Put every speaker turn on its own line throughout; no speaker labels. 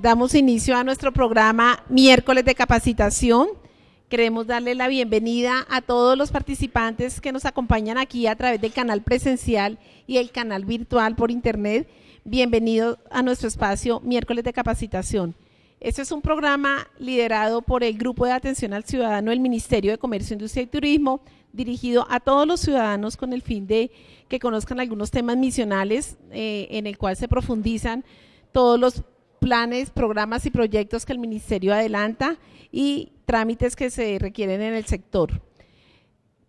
Damos inicio a nuestro programa Miércoles de Capacitación. Queremos darle la bienvenida a todos los participantes que nos acompañan aquí a través del canal presencial y el canal virtual por internet. Bienvenidos a nuestro espacio Miércoles de Capacitación. Este es un programa liderado por el Grupo de Atención al Ciudadano del Ministerio de Comercio, Industria y Turismo, dirigido a todos los ciudadanos con el fin de que conozcan algunos temas misionales en el cual se profundizan todos los planes, programas y proyectos que el Ministerio adelanta y trámites que se requieren en el sector.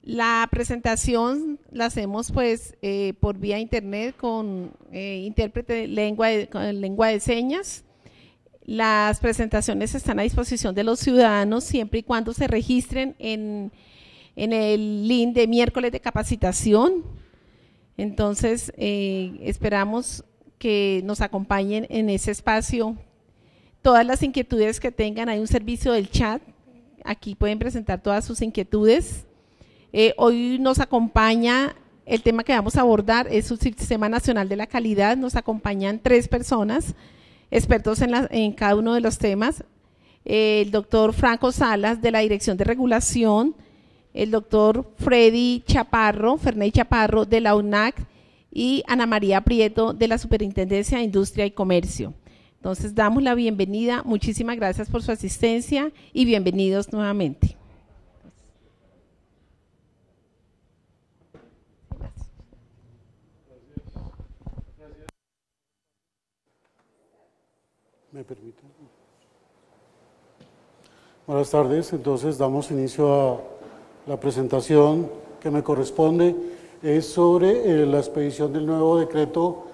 La presentación la hacemos por vía internet con intérprete con lengua de señas. Las presentaciones están a disposición de los ciudadanos siempre y cuando se registren en el link de Miércoles de Capacitación. Entonces, esperamos que nos acompañen en ese espacio. Todas las inquietudes que tengan, hay un servicio del chat, aquí pueden presentar todas sus inquietudes. Hoy nos acompaña, el tema que vamos a abordar es el Sistema Nacional de la Calidad, nos acompañan 3 personas, expertos en cada uno de los temas, el doctor Franco Salas de la Dirección de Regulación, el doctor Ferney Chaparro de la UNAC y Ana María Prieto de la Superintendencia de Industria y Comercio. Entonces damos la bienvenida, muchísimas gracias por su asistencia y bienvenidos nuevamente.
¿Me permiten? Buenas tardes, entonces damos inicio a la presentación que me corresponde, es sobre la expedición del nuevo decreto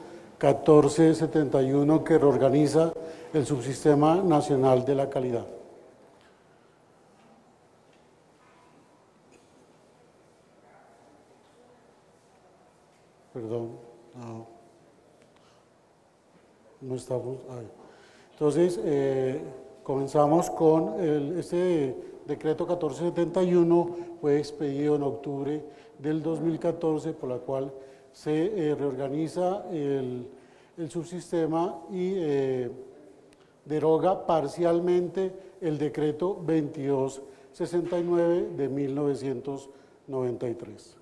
1471 que reorganiza el Subsistema Nacional de la Calidad. Perdón, no estamos ahí. Entonces, comenzamos con este decreto 1471, fue expedido en octubre del 2014, por la cual se reorganiza el subsistema y deroga parcialmente el decreto 2269 de 1993.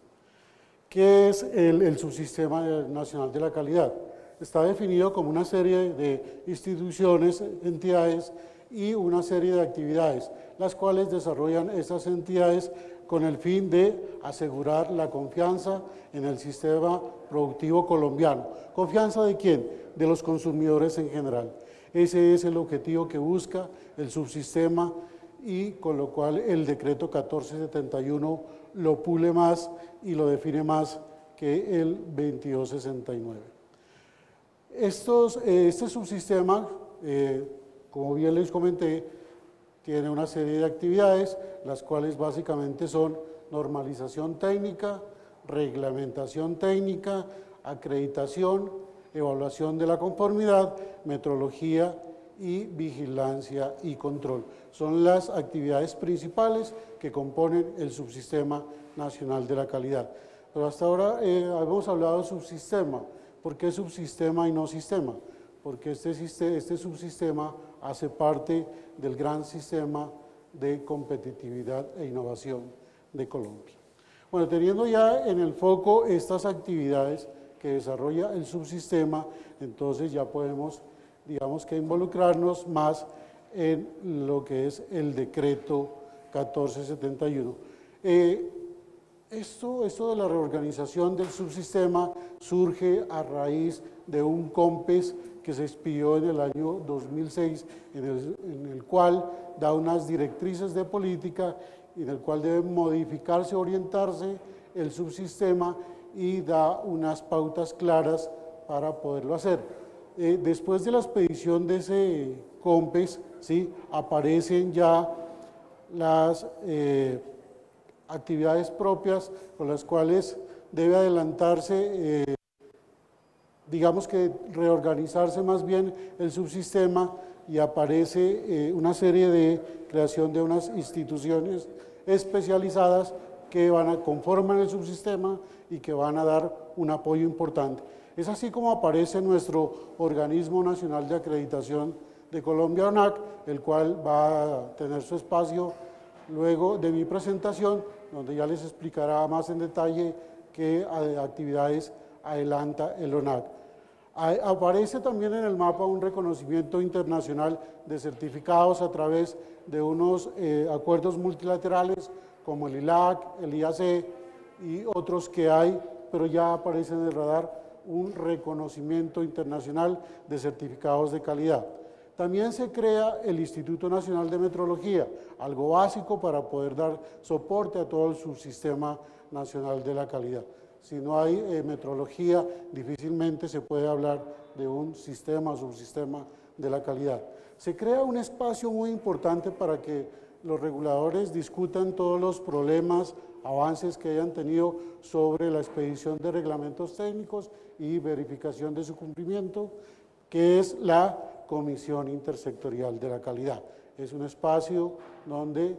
¿Qué es el Subsistema Nacional de la Calidad? Está definido como una serie de instituciones, entidades y una serie de actividades, las cuales desarrollan esas entidades con el fin de asegurar la confianza en el sistema productivo colombiano. ¿Confianza de quién? De los consumidores en general. Ese es el objetivo que busca el subsistema y con lo cual el decreto 1471 lo pule más y lo define más que el 2269. Este subsistema, como bien les comenté, tiene una serie de actividades, las cuales básicamente son normalización técnica, reglamentación técnica, acreditación, evaluación de la conformidad, metrología y vigilancia y control. Son las actividades principales que componen el Subsistema Nacional de la Calidad. Pero hasta ahora hemos hablado de subsistema. ¿Por qué subsistema y no sistema? Porque este subsistema hace parte del gran sistema de competitividad e innovación de Colombia. Bueno, teniendo ya en el foco estas actividades que desarrolla el subsistema, entonces ya podemos, digamos que involucrarnos más en lo que es el decreto 1471. Esto de la reorganización del subsistema surge a raíz de un COMPES que se expidió en el año 2006, en el cual da unas directrices de política, en el cual debe modificarse, orientarse el subsistema y da unas pautas claras para poderlo hacer. Después de la expedición de ese COMPES, ¿sí?, aparecen ya las actividades propias con las cuales debe adelantarse, digamos que reorganizarse más bien el subsistema, y aparece una serie de creación de unas instituciones especializadas que conforman el subsistema y que van a dar un apoyo importante. Es así como aparece nuestro Organismo Nacional de Acreditación de Colombia ONAC, el cual va a tener su espacio luego de mi presentación, donde ya les explicará más en detalle qué actividades adelanta el ONAC. Aparece también en el mapa un reconocimiento internacional de certificados a través de unos acuerdos multilaterales como el ILAC, el IAC y otros que hay, pero ya aparece en el radar un reconocimiento internacional de certificados de calidad. También se crea el Instituto Nacional de Metrología, algo básico para poder dar soporte a todo el subsistema nacional de la calidad. Si no hay metrología, difícilmente se puede hablar de un sistema o subsistema de la calidad. Se crea un espacio muy importante para que los reguladores discutan todos los problemas, avances que hayan tenido sobre la expedición de reglamentos técnicos y verificación de su cumplimiento, que es la Comisión Intersectorial de la Calidad. Es un espacio donde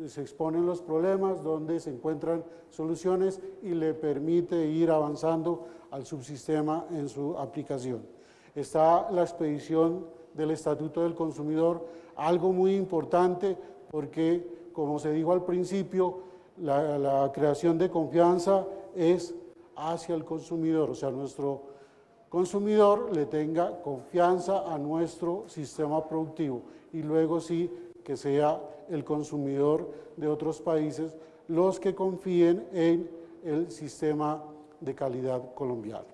se exponen los problemas, donde se encuentran soluciones y le permite ir avanzando al subsistema en su aplicación. Está la expedición del Estatuto del Consumidor, algo muy importante porque, como se dijo al principio, la creación de confianza es hacia el consumidor, o sea, nuestro consumidor le tenga confianza a nuestro sistema productivo y luego sí que sea el consumidor de otros países los que confíen en el sistema de calidad colombiano.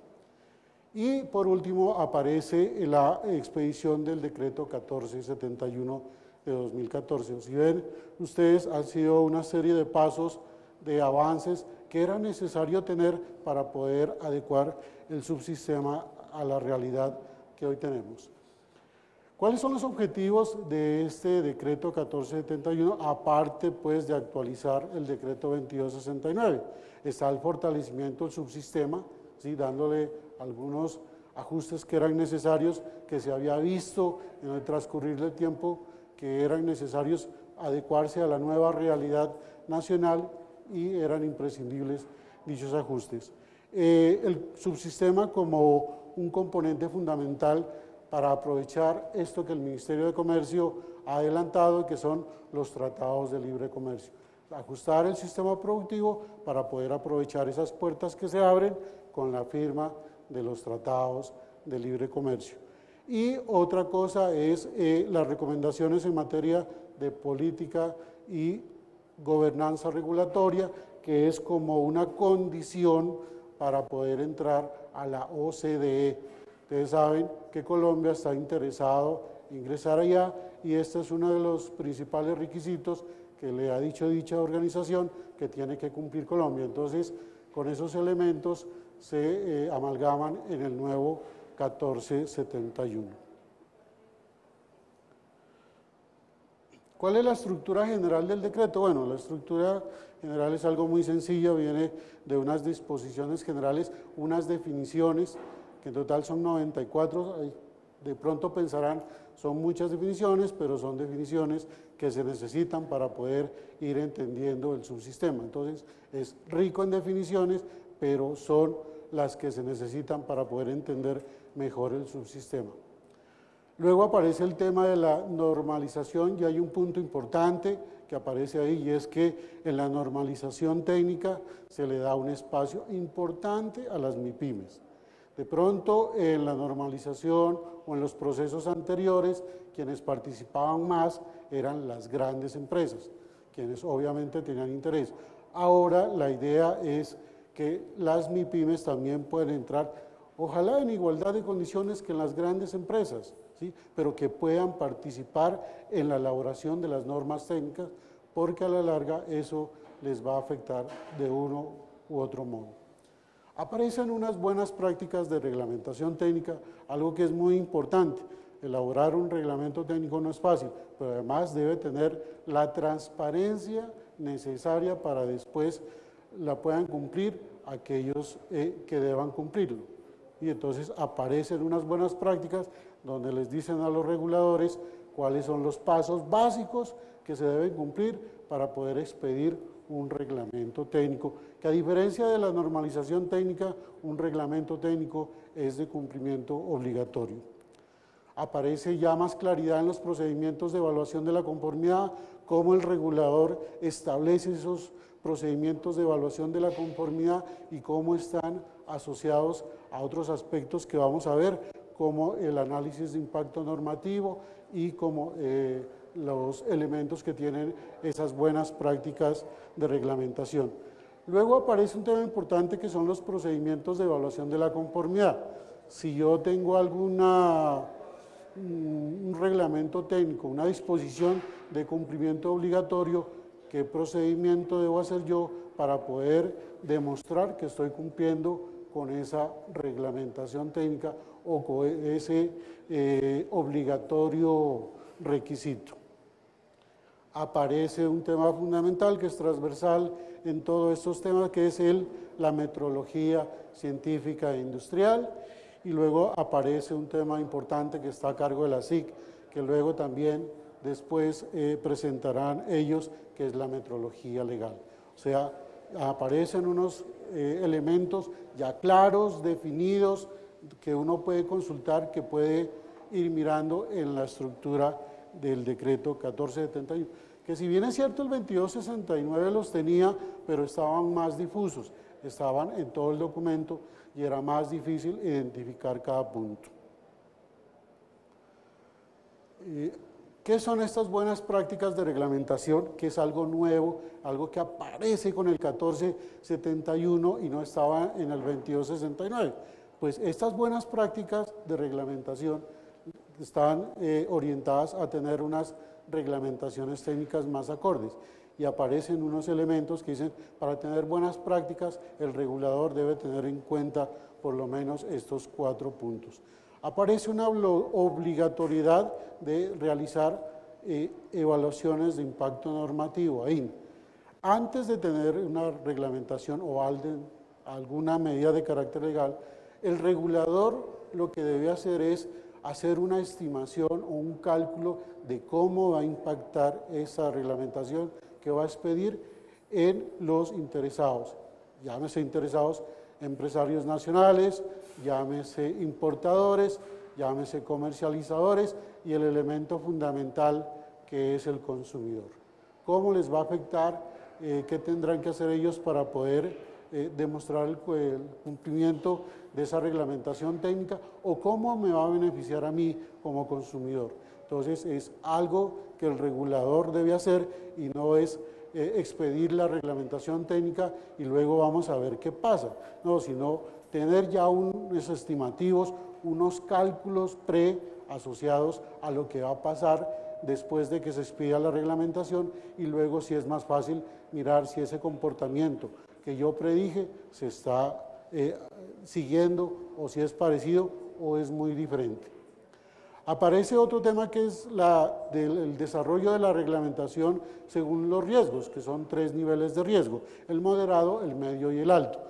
Y por último aparece la expedición del decreto 1471 de 2014. Si ven ustedes, han sido una serie de pasos, de avances que era necesario tener para poder adecuar el subsistema a la realidad que hoy tenemos. ¿Cuáles son los objetivos de este decreto 1471? Aparte pues de actualizar el decreto 2269. Está el fortalecimiento del subsistema, ¿sí? Dándole algunos ajustes que eran necesarios, que se había visto en el transcurrir del tiempo, que eran necesarios adecuarse a la nueva realidad nacional y eran imprescindibles dichos ajustes. El subsistema como un componente fundamental para aprovechar esto que el Ministerio de Comercio ha adelantado, que son los tratados de libre comercio. Ajustar el sistema productivo para poder aprovechar esas puertas que se abren con la firma de los tratados de libre comercio. Y otra cosa es las recomendaciones en materia de política y gobernanza regulatoria, que es como una condición para poder entrar a la OCDE. Ustedes saben que Colombia está interesado en ingresar allá y este es uno de los principales requisitos que le ha dicho dicha organización que tiene que cumplir Colombia. Entonces, con esos elementos se amalgaman en el nuevo 1471. ¿Cuál es la estructura general del decreto? Bueno, la estructura general es algo muy sencillo, viene de unas disposiciones generales, unas definiciones, que en total son 94, de pronto pensarán, son muchas definiciones, pero son definiciones que se necesitan para poder ir entendiendo el subsistema. Entonces, es rico en definiciones, pero son las que se necesitan para poder entender mejor el subsistema. Luego aparece el tema de la normalización y hay un punto importante que aparece ahí y es que en la normalización técnica se le da un espacio importante a las MIPYMES. De pronto en la normalización o en los procesos anteriores quienes participaban más eran las grandes empresas, quienes obviamente tenían interés. Ahora la idea es que las MIPYMES también pueden entrar, ojalá en igualdad de condiciones que en las grandes empresas, ¿sí? Pero que puedan participar en la elaboración de las normas técnicas, porque a la larga eso les va a afectar de uno u otro modo. Aparecen unas buenas prácticas de reglamentación técnica, algo que es muy importante. Elaborar un reglamento técnico no es fácil, pero además debe tener la transparencia necesaria para después la puedan cumplir aquellos que deban cumplirlo. Y entonces aparecen unas buenas prácticas donde les dicen a los reguladores cuáles son los pasos básicos que se deben cumplir para poder expedir un reglamento técnico, que a diferencia de la normalización técnica, un reglamento técnico es de cumplimiento obligatorio. Aparece ya más claridad en los procedimientos de evaluación de la conformidad, cómo el regulador establece esos procedimientos de evaluación de la conformidad y cómo están asociados a otros aspectos que vamos a ver, como el análisis de impacto normativo y como los elementos que tienen esas buenas prácticas de reglamentación. Luego aparece un tema importante que son los procedimientos de evaluación de la conformidad. Si yo tengo un reglamento técnico, una disposición de cumplimiento obligatorio, ¿qué procedimiento debo hacer yo para poder demostrar que estoy cumpliendo con esa reglamentación técnica o con ese obligatorio requisito? Aparece un tema fundamental que es transversal en todos estos temas, que es la metrología científica e industrial, y luego aparece un tema importante que está a cargo de la SIC, que luego también después presentarán ellos, que es la metrología legal. O sea, aparecen unos elementos ya claros, definidos, que uno puede consultar, que puede ir mirando en la estructura del decreto 1471, que si bien es cierto el 2269 los tenía, pero estaban más difusos, estaban en todo el documento y era más difícil identificar cada punto. ¿Qué son estas buenas prácticas de reglamentación? Que es algo nuevo, algo que aparece con el 1471 y no estaba en el 2269. Pues estas buenas prácticas de reglamentación están orientadas a tener unas reglamentaciones técnicas más acordes, y aparecen unos elementos que dicen, para tener buenas prácticas el regulador debe tener en cuenta por lo menos estos 4 puntos. Aparece una obligatoriedad de realizar evaluaciones de impacto normativo, AIN. Antes de tener una reglamentación o alguna medida de carácter legal, el regulador lo que debe hacer es hacer una estimación o un cálculo de cómo va a impactar esa reglamentación que va a expedir en los interesados. Llámese interesados empresarios nacionales, llámese importadores, llámese comercializadores y el elemento fundamental que es el consumidor. ¿Cómo les va a afectar? ¿Qué tendrán que hacer ellos para poder demostrar el cumplimiento de esa reglamentación técnica, o cómo me va a beneficiar a mí como consumidor? Entonces es algo que el regulador debe hacer y no es expedir la reglamentación técnica y luego vamos a ver qué pasa, no, sino tener ya unos estimativos, unos cálculos asociados a lo que va a pasar después de que se expida la reglamentación, y luego si es más fácil mirar si ese comportamiento que yo predije se está siguiendo, o si es parecido o es muy diferente. Aparece otro tema que es el desarrollo de la reglamentación según los riesgos, que son 3 niveles de riesgo: el moderado, el medio y el alto.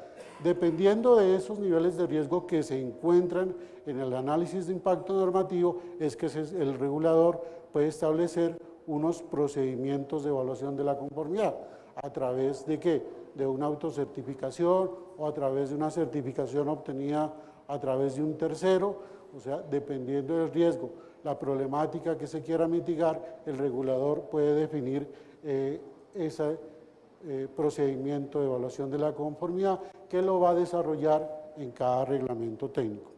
Dependiendo de esos niveles de riesgo que se encuentran en el análisis de impacto normativo, es que el regulador puede establecer unos procedimientos de evaluación de la conformidad. ¿A través de qué? De una autocertificación o a través de una certificación obtenida a través de un tercero. O sea, dependiendo del riesgo, la problemática que se quiera mitigar, el regulador puede definir ese procedimiento de evaluación de la conformidad, que lo va a desarrollar en cada reglamento técnico.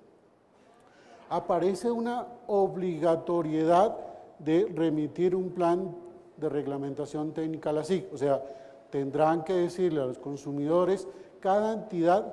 Aparece una obligatoriedad de remitir un plan de reglamentación técnica a la SIC, o sea, tendrán que decirle a los consumidores cada entidad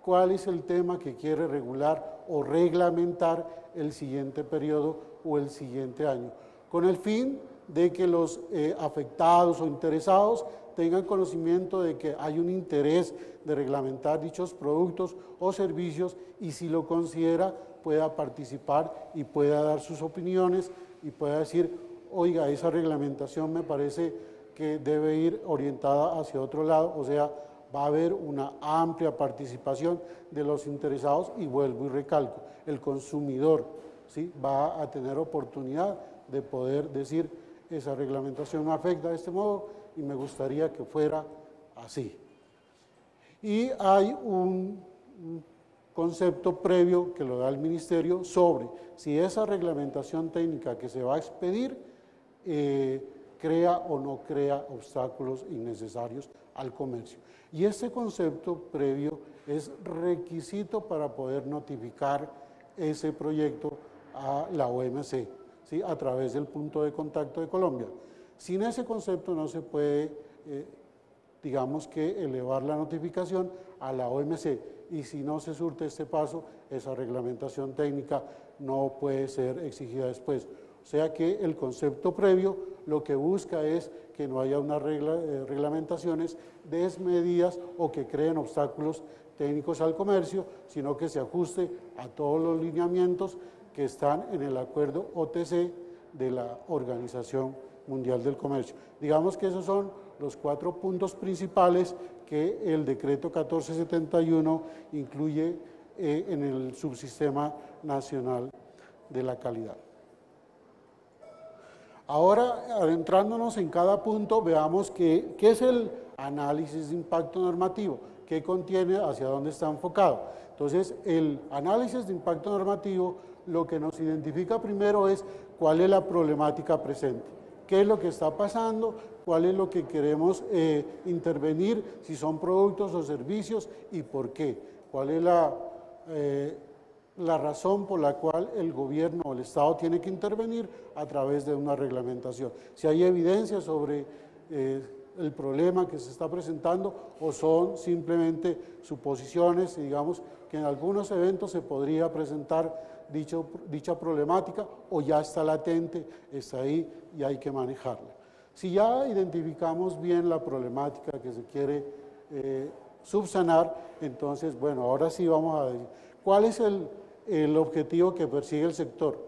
cuál es el tema que quiere regular o reglamentar el siguiente periodo o el siguiente año, con el fin de que los afectados o interesados tengan conocimiento de que hay un interés de reglamentar dichos productos o servicios, y si lo considera pueda participar y pueda dar sus opiniones y pueda decir, oiga, esa reglamentación me parece que debe ir orientada hacia otro lado. O sea, va a haber una amplia participación de los interesados, y vuelvo y recalco, el consumidor, ¿sí?, va a tener oportunidad de poder decir, esa reglamentación me afecta de este modo y me gustaría que fuera así. Y hay un concepto previo que lo da el Ministerio sobre si esa reglamentación técnica que se va a expedir crea o no crea obstáculos innecesarios al comercio. Y este concepto previo es requisito para poder notificar ese proyecto a la OMC, ¿sí? A través del punto de contacto de Colombia. Sin ese concepto no se puede, digamos que, elevar la notificación a la OMC, y si no se surte este paso, esa reglamentación técnica no puede ser exigida después. O sea que el concepto previo lo que busca es que no haya unas reglamentaciones desmedidas o que creen obstáculos técnicos al comercio, sino que se ajuste a todos los lineamientos que están en el acuerdo OTC de la Organización Mundial del Comercio. Digamos que esos son los 4 puntos principales que el decreto 1471 incluye en el subsistema nacional de la calidad. Ahora, adentrándonos en cada punto, veamos qué es el análisis de impacto normativo, qué contiene, hacia dónde está enfocado. Entonces, el análisis de impacto normativo lo que nos identifica primero es cuál es la problemática presente, qué es lo que está pasando, cuál es lo que queremos intervenir, si son productos o servicios y por qué, cuál es la razón por la cual el gobierno o el Estado tiene que intervenir a través de una reglamentación. Si hay evidencia sobre el problema que se está presentando o son simplemente suposiciones, digamos que en algunos eventos se podría presentar dicha problemática o ya está latente, está ahí y hay que manejarla. Si ya identificamos bien la problemática que se quiere subsanar, entonces, bueno, ahora sí vamos a decir, ¿cuál es el objetivo que persigue el sector?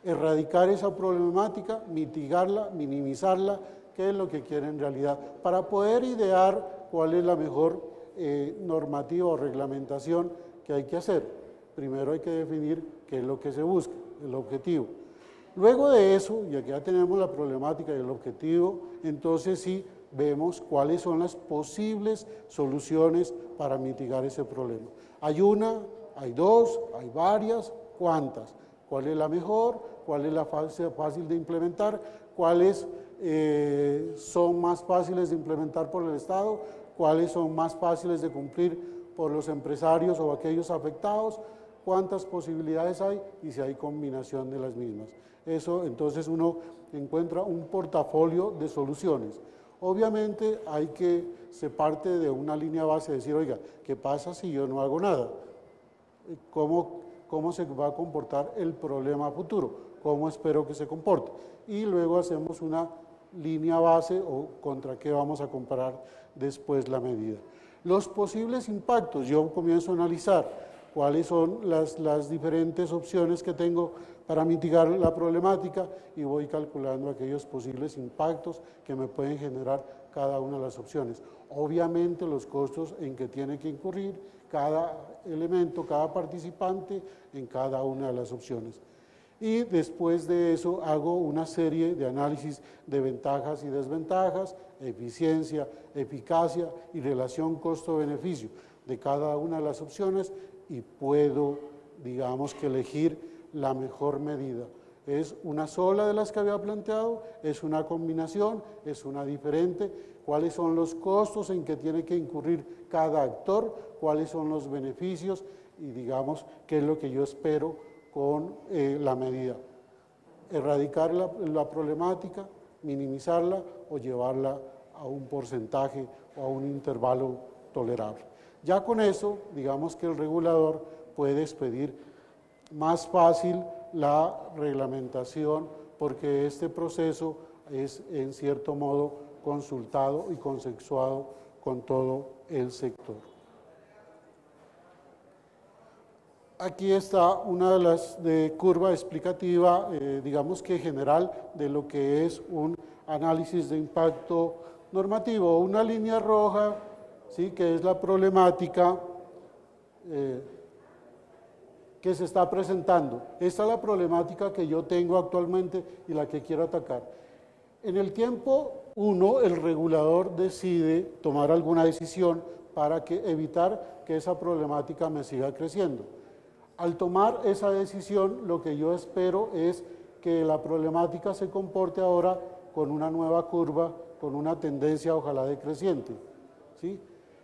Erradicar esa problemática, mitigarla, minimizarla, ¿qué es lo que quiere en realidad? Para poder idear cuál es la mejor normativa o reglamentación que hay que hacer. Primero hay que definir qué es lo que se busca, el objetivo. Luego de eso, ya que ya tenemos la problemática y el objetivo, entonces sí vemos cuáles son las posibles soluciones para mitigar ese problema. ¿Hay una? ¿Hay dos? ¿Hay varias? ¿Cuántas? ¿Cuál es la mejor? ¿Cuál es la fácil de implementar? ¿Cuáles son más fáciles de implementar por el Estado? ¿Cuáles son más fáciles de cumplir por los empresarios o aquellos afectados? ¿Cuántas posibilidades hay? Y si hay combinación de las mismas. Eso, entonces uno encuentra un portafolio de soluciones. Obviamente se parte de una línea base de decir, oiga, ¿qué pasa si yo no hago nada? ¿Cómo se va a comportar el problema futuro? ¿Cómo espero que se comporte? Y luego hacemos una línea base o contra qué vamos a comparar después la medida. Los posibles impactos, yo comienzo a analizar cuáles son las diferentes opciones que tengo para mitigar la problemática y voy calculando aquellos posibles impactos que me pueden generar cada una de las opciones. Obviamente los costos en que tiene que incurrir cada elemento, cada participante en cada una de las opciones. Y después de eso hago una serie de análisis de ventajas y desventajas, eficiencia, eficacia y relación costo-beneficio de cada una de las opciones y puedo, digamos que elegir la mejor medida. ¿Es una sola de las que había planteado? ¿Es una combinación? ¿Es una diferente? ¿Cuáles son los costos en que tiene que incurrir cada actor? ¿Cuáles son los beneficios? Y digamos, ¿qué es lo que yo espero con la medida? Erradicar la problemática, minimizarla o llevarla a un porcentaje o a un intervalo tolerable. Ya con eso, digamos que el regulador puede expedir más fácil la reglamentación porque este proceso es en cierto modo consultado y consensuado con todo el sector. Aquí está una de las curva explicativa, digamos que general, de lo que es un análisis de impacto normativo. Una línea roja, ¿sí?, que es la problemática que se está presentando. Esta es la problemática que yo tengo actualmente y la que quiero atacar. En el tiempo 1, el regulador decide tomar alguna decisión para evitar que esa problemática me siga creciendo. Al tomar esa decisión, lo que yo espero es que la problemática se comporte ahora con una nueva curva, con una tendencia ojalá decreciente, ¿sí?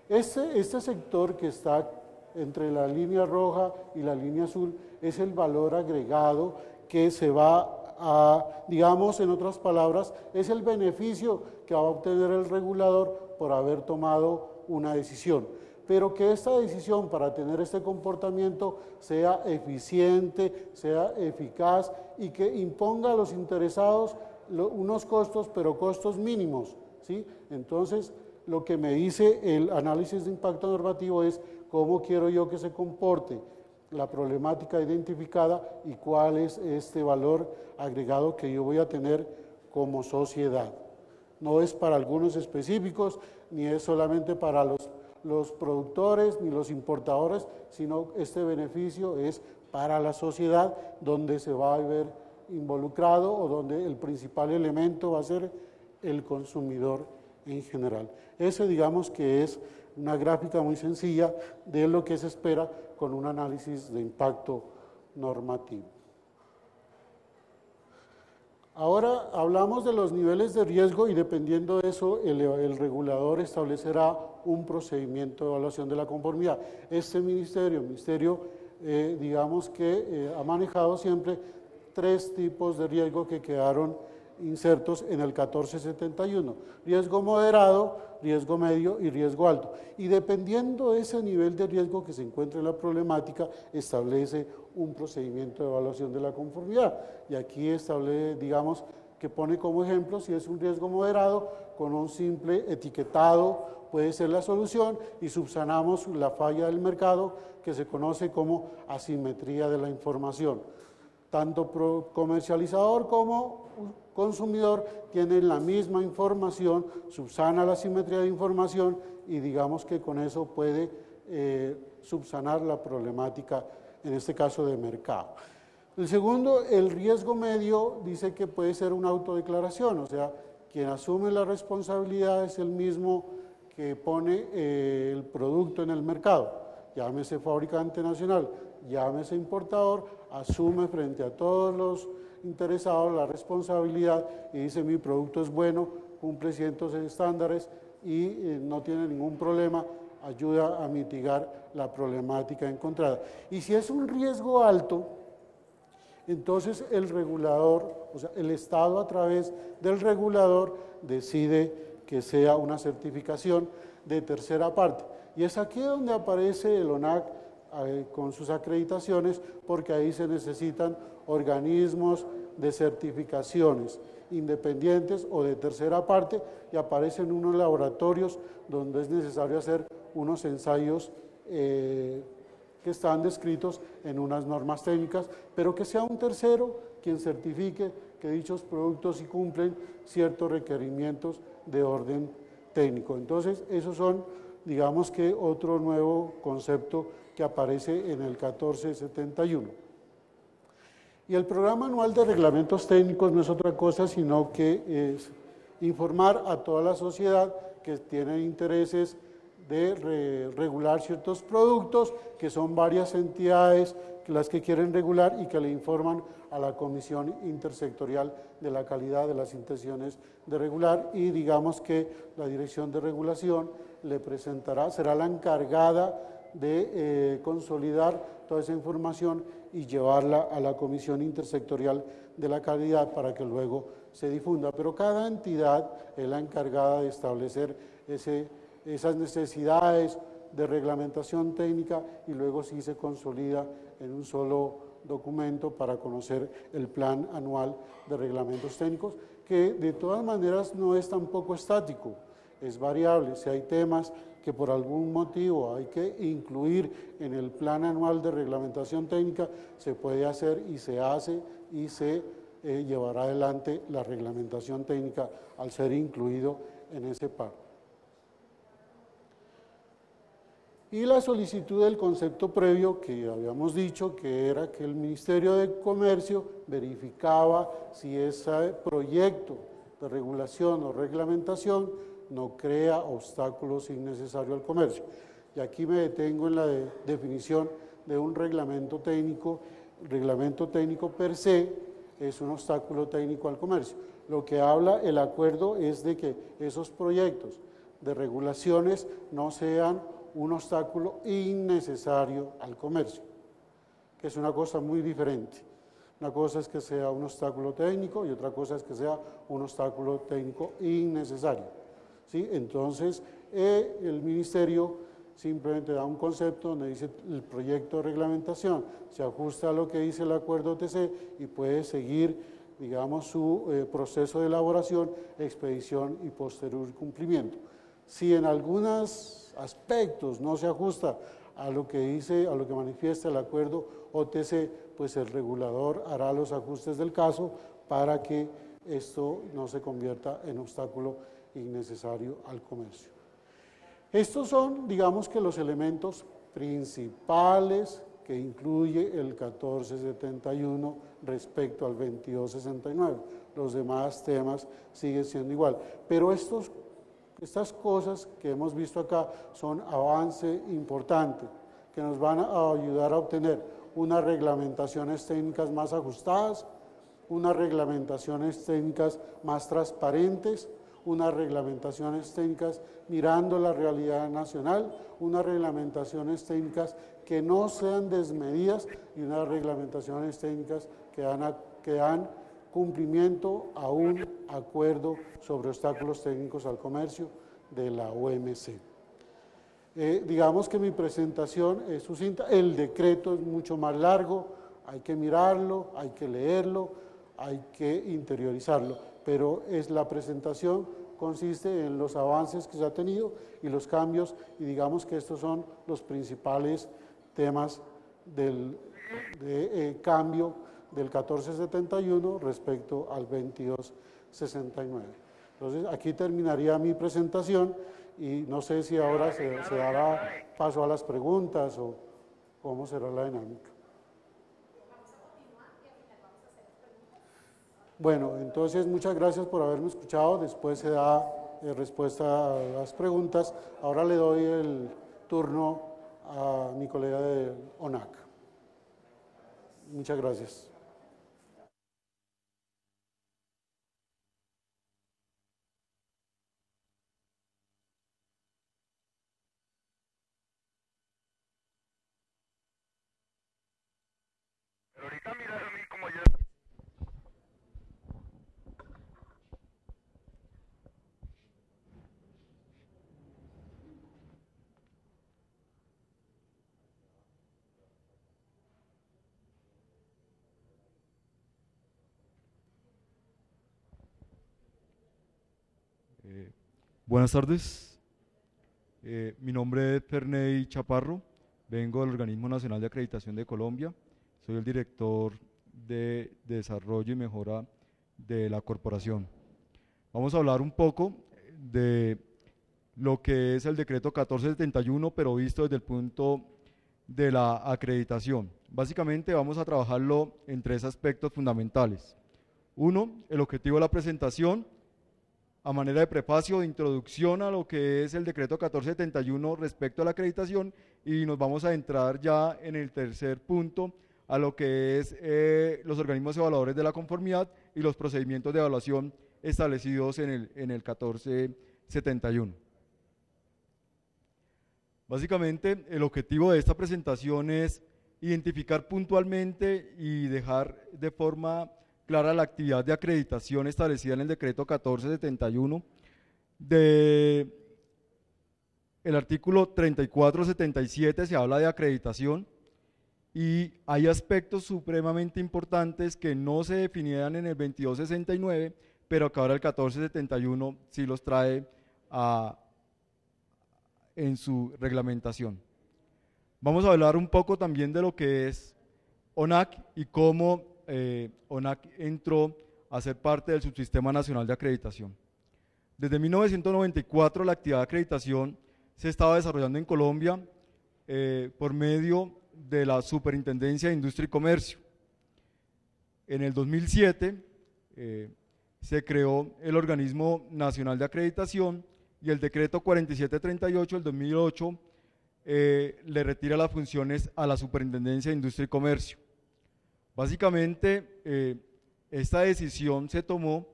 Este sector que está entre la línea roja y la línea azul es el valor agregado que se va a, digamos, en otras palabras, es el beneficio que va a obtener el regulador por haber tomado una decisión. Pero que esta decisión, para tener este comportamiento, sea eficiente, sea eficaz y que imponga a los interesados unos costos, pero costos mínimos, ¿sí? Entonces, lo que me dice el análisis de impacto normativo es cómo quiero yo que se comporte la problemática identificada y cuál es este valor agregado que yo voy a tener como sociedad. No es para algunos específicos, ni es solamente para los productores ni los importadores, sino este beneficio es para la sociedad, donde se va a ver involucrado o donde el principal elemento va a ser el consumidor en general. Ese, digamos, que es una gráfica muy sencilla de lo que se espera con un análisis de impacto normativo. Ahora hablamos de los niveles de riesgo y dependiendo de eso el regulador establecerá un procedimiento de evaluación de la conformidad. Este ministerio, digamos que ha manejado siempre 3 tipos de riesgo que quedaron insertos en el 1471, riesgo moderado, riesgo medio y riesgo alto. Y dependiendo de ese nivel de riesgo que se encuentre en la problemática, establece un procedimiento de evaluación de la conformidad. Y aquí establece, digamos, que pone como ejemplo, si es un riesgo moderado, con un simple etiquetado puede ser la solución y subsanamos la falla del mercado que se conoce como asimetría de la información. Tanto comercializador como consumidor tienen la misma información, subsana la asimetría de información y digamos que con eso puede subsanar la problemática, en este caso de mercado. El segundo, el riesgo medio, dice que puede ser una autodeclaración, o sea, quien asume la responsabilidad es el mismo que pone el producto en el mercado, llámese fabricante nacional, llámese importador, asume frente a todos los interesados la responsabilidad y dice mi producto es bueno, cumple ciertos estándares y no tiene ningún problema, ayuda a mitigar la problemática encontrada. Y si es un riesgo alto, entonces el regulador, o sea, el Estado a través del regulador decide que sea una certificación de tercera parte. Y es aquí donde aparece el ONAC con sus acreditaciones, porque ahí se necesitan organismos de certificaciones independientes o de tercera parte y aparecen unos laboratorios donde es necesario hacer unos ensayos que están descritos en unas normas técnicas, pero que sea un tercero quien certifique que dichos productos sí cumplen ciertos requerimientos de orden técnico. Entonces, esos son, digamos que, otro nuevo concepto que aparece en el 1471. Y el programa anual de reglamentos técnicos no es otra cosa sino que es informar a toda la sociedad que tiene intereses de regular ciertos productos, que son varias entidades las que quieren regular y que le informan a la Comisión Intersectorial de la Calidad de las intenciones de regular y digamos que la Dirección de Regulación le presentará, será la encargada de consolidar toda esa información y llevarla a la Comisión Intersectorial de la Calidad para que luego se difunda. Pero cada entidad es la encargada de establecer esas necesidades de reglamentación técnica y luego sí se consolida en un solo documento para conocer el plan anual de reglamentos técnicos, que de todas maneras no es tampoco estático, es variable. Si hay temas que por algún motivo hay que incluir en el plan anual de reglamentación técnica, se puede hacer y se hace y se llevará adelante la reglamentación técnica al ser incluido en ese plan. Y la solicitud del concepto previo que habíamos dicho que era que el Ministerio de Comercio verificaba si ese proyecto de regulación o reglamentación no crea obstáculos innecesarios al comercio. Y aquí me detengo en la definición de un reglamento técnico. El reglamento técnico per se es un obstáculo técnico al comercio. Lo que habla el acuerdo es de que esos proyectos de regulaciones no sean un obstáculo innecesario al comercio, que es una cosa muy diferente. Una cosa es que sea un obstáculo técnico y otra cosa es que sea un obstáculo técnico innecesario, ¿sí? Entonces, el ministerio simplemente da un concepto donde dice el proyecto de reglamentación se ajusta a lo que dice el acuerdo OTC y puede seguir, digamos, su proceso de elaboración, expedición y posterior cumplimiento. Si en algunos aspectos no se ajusta a lo que dice, a lo que manifiesta el acuerdo OTC, pues el regulador hará los ajustes del caso para que esto no se convierta en obstáculo innecesario al comercio. Estos son, digamos que los elementos principales que incluye el 1471 respecto al 2269. Los demás temas siguen siendo igual, pero estas cosas que hemos visto acá son avance importante, que nos van a ayudar a obtener unas reglamentaciones técnicas más ajustadas, unas reglamentaciones técnicas más transparentes, unas reglamentaciones técnicas mirando la realidad nacional, unas reglamentaciones técnicas que no sean desmedidas y unas reglamentaciones técnicas que dan cumplimiento a un acuerdo sobre obstáculos técnicos al comercio de la OMC. Digamos que mi presentación es sucinta, el decreto es mucho más largo, hay que mirarlo, hay que leerlo, hay que interiorizarlo, pero la presentación consiste en los avances que se ha tenido y los cambios, y digamos que estos son los principales temas de cambio del 1471 respecto al 2269. Entonces, aquí terminaría mi presentación y no sé si ahora se dará paso a las preguntas o cómo será la dinámica. Bueno, entonces muchas gracias por haberme escuchado, después se da respuesta a las preguntas. Ahora le doy el turno a mi colega de ONAC. Muchas gracias.
Buenas tardes, mi nombre es Ferney Chaparro, vengo del Organismo Nacional de Acreditación de Colombia, soy el director de Desarrollo y Mejora de la corporación. Vamos a hablar un poco de lo que es el decreto 1471, pero visto desde el punto de la acreditación. Básicamente vamos a trabajarlo en tres aspectos fundamentales. Uno, el objetivo de la presentación, a manera de prefacio, de introducción a lo que es el decreto 1471 respecto a la acreditación, y nos vamos a entrar ya en el tercer punto a lo que es los organismos evaluadores de la conformidad y los procedimientos de evaluación establecidos en el 1471. Básicamente, el objetivo de esta presentación es identificar puntualmente y dejar de forma clara la actividad de acreditación establecida en el decreto 1471. El artículo 3477 se habla de acreditación y hay aspectos supremamente importantes que no se definían en el 2269, pero que ahora el 1471 sí los trae en su reglamentación. Vamos a hablar un poco también de lo que es ONAC y cómo ONAC entró a ser parte del Subsistema Nacional de Acreditación. Desde 1994 la actividad de acreditación se estaba desarrollando en Colombia por medio de la Superintendencia de Industria y Comercio. En el 2007 se creó el Organismo Nacional de Acreditación y el decreto 4738 del 2008 le retira las funciones a la Superintendencia de Industria y Comercio. Básicamente, esta decisión se tomó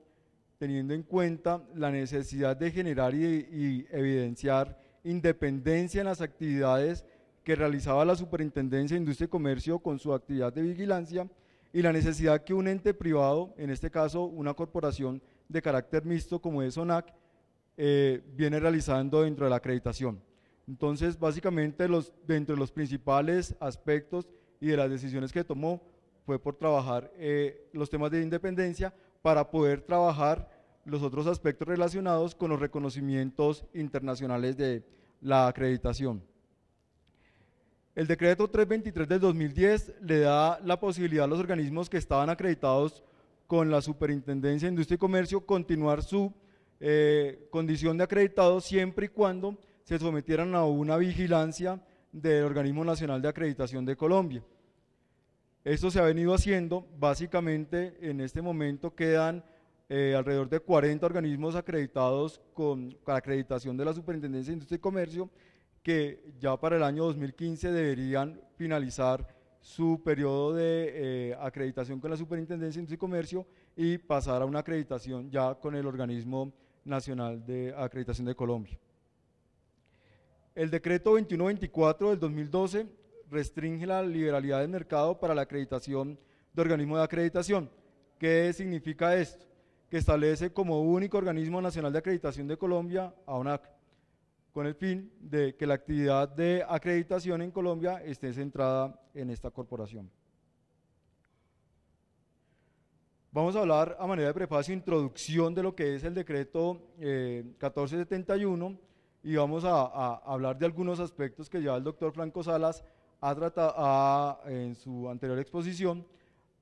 teniendo en cuenta la necesidad de generar y evidenciar independencia en las actividades que realizaba la Superintendencia de Industria y Comercio con su actividad de vigilancia y la necesidad que un ente privado, en este caso una corporación de carácter mixto como es SONAC, viene realizando dentro de la acreditación. Entonces, básicamente, dentro de los principales aspectos y de las decisiones que tomó fue por trabajar los temas de independencia para poder trabajar los otros aspectos relacionados con los reconocimientos internacionales de la acreditación. El decreto 323 del 2010 le da la posibilidad a los organismos que estaban acreditados con la Superintendencia de Industria y Comercio continuar su condición de acreditados siempre y cuando se sometieran a una vigilancia del Organismo Nacional de Acreditación de Colombia. Esto se ha venido haciendo, básicamente en este momento quedan alrededor de 40 organismos acreditados con acreditación de la Superintendencia de Industria y Comercio, que ya para el año 2015 deberían finalizar su periodo de acreditación con la Superintendencia de Industria y Comercio y pasar a una acreditación ya con el Organismo Nacional de Acreditación de Colombia. El decreto 2124 del 2012 restringe la liberalidad del mercado para la acreditación de organismos de acreditación. ¿Qué significa esto? Que establece como único organismo nacional de acreditación de Colombia a ONAC, con el fin de que la actividad de acreditación en Colombia esté centrada en esta corporación. Vamos a hablar a manera de prefacio, introducción de lo que es el decreto 1471 y vamos a hablar de algunos aspectos que ya el doctor Franco Salas ha tratado en su anterior exposición,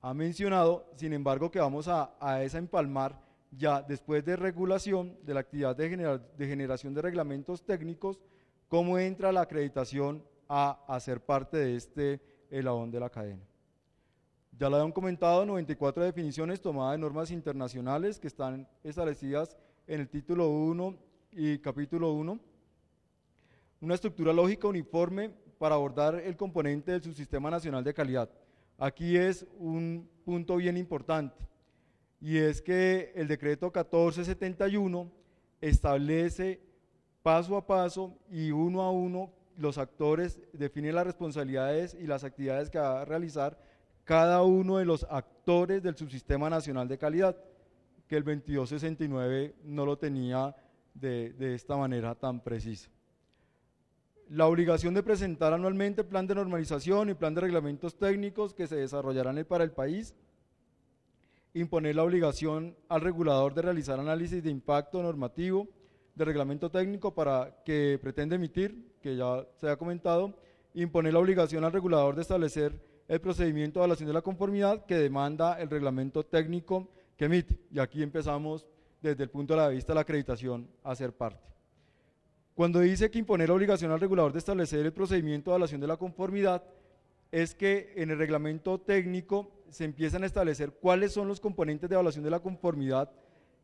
ha mencionado, sin embargo que vamos a esa empalmar ya después de regulación de la actividad de generación de reglamentos técnicos, cómo entra la acreditación a ser parte de este eslabón de la cadena. Ya lo habían comentado, 94 definiciones tomadas de normas internacionales que están establecidas en el título 1 y capítulo 1. Una estructura lógica uniforme para abordar el componente del subsistema nacional de calidad. Aquí es un punto bien importante y es que el decreto 1471 establece paso a paso y uno a uno los actores, define las responsabilidades y las actividades que va a realizar cada uno de los actores del subsistema nacional de calidad, que el 2269 no lo tenía de esta manera tan precisa. La obligación de presentar anualmente plan de normalización y plan de reglamentos técnicos que se desarrollarán para el país. Imponer la obligación al regulador de realizar análisis de impacto normativo de reglamento técnico para que pretende emitir, que ya se ha comentado. Imponer la obligación al regulador de establecer el procedimiento de evaluación de la conformidad que demanda el reglamento técnico que emite. Y aquí empezamos desde el punto de vista de la acreditación a ser parte. Cuando dice que imponer la obligación al regulador de establecer el procedimiento de evaluación de la conformidad, es que en el reglamento técnico se empiezan a establecer cuáles son los componentes de evaluación de la conformidad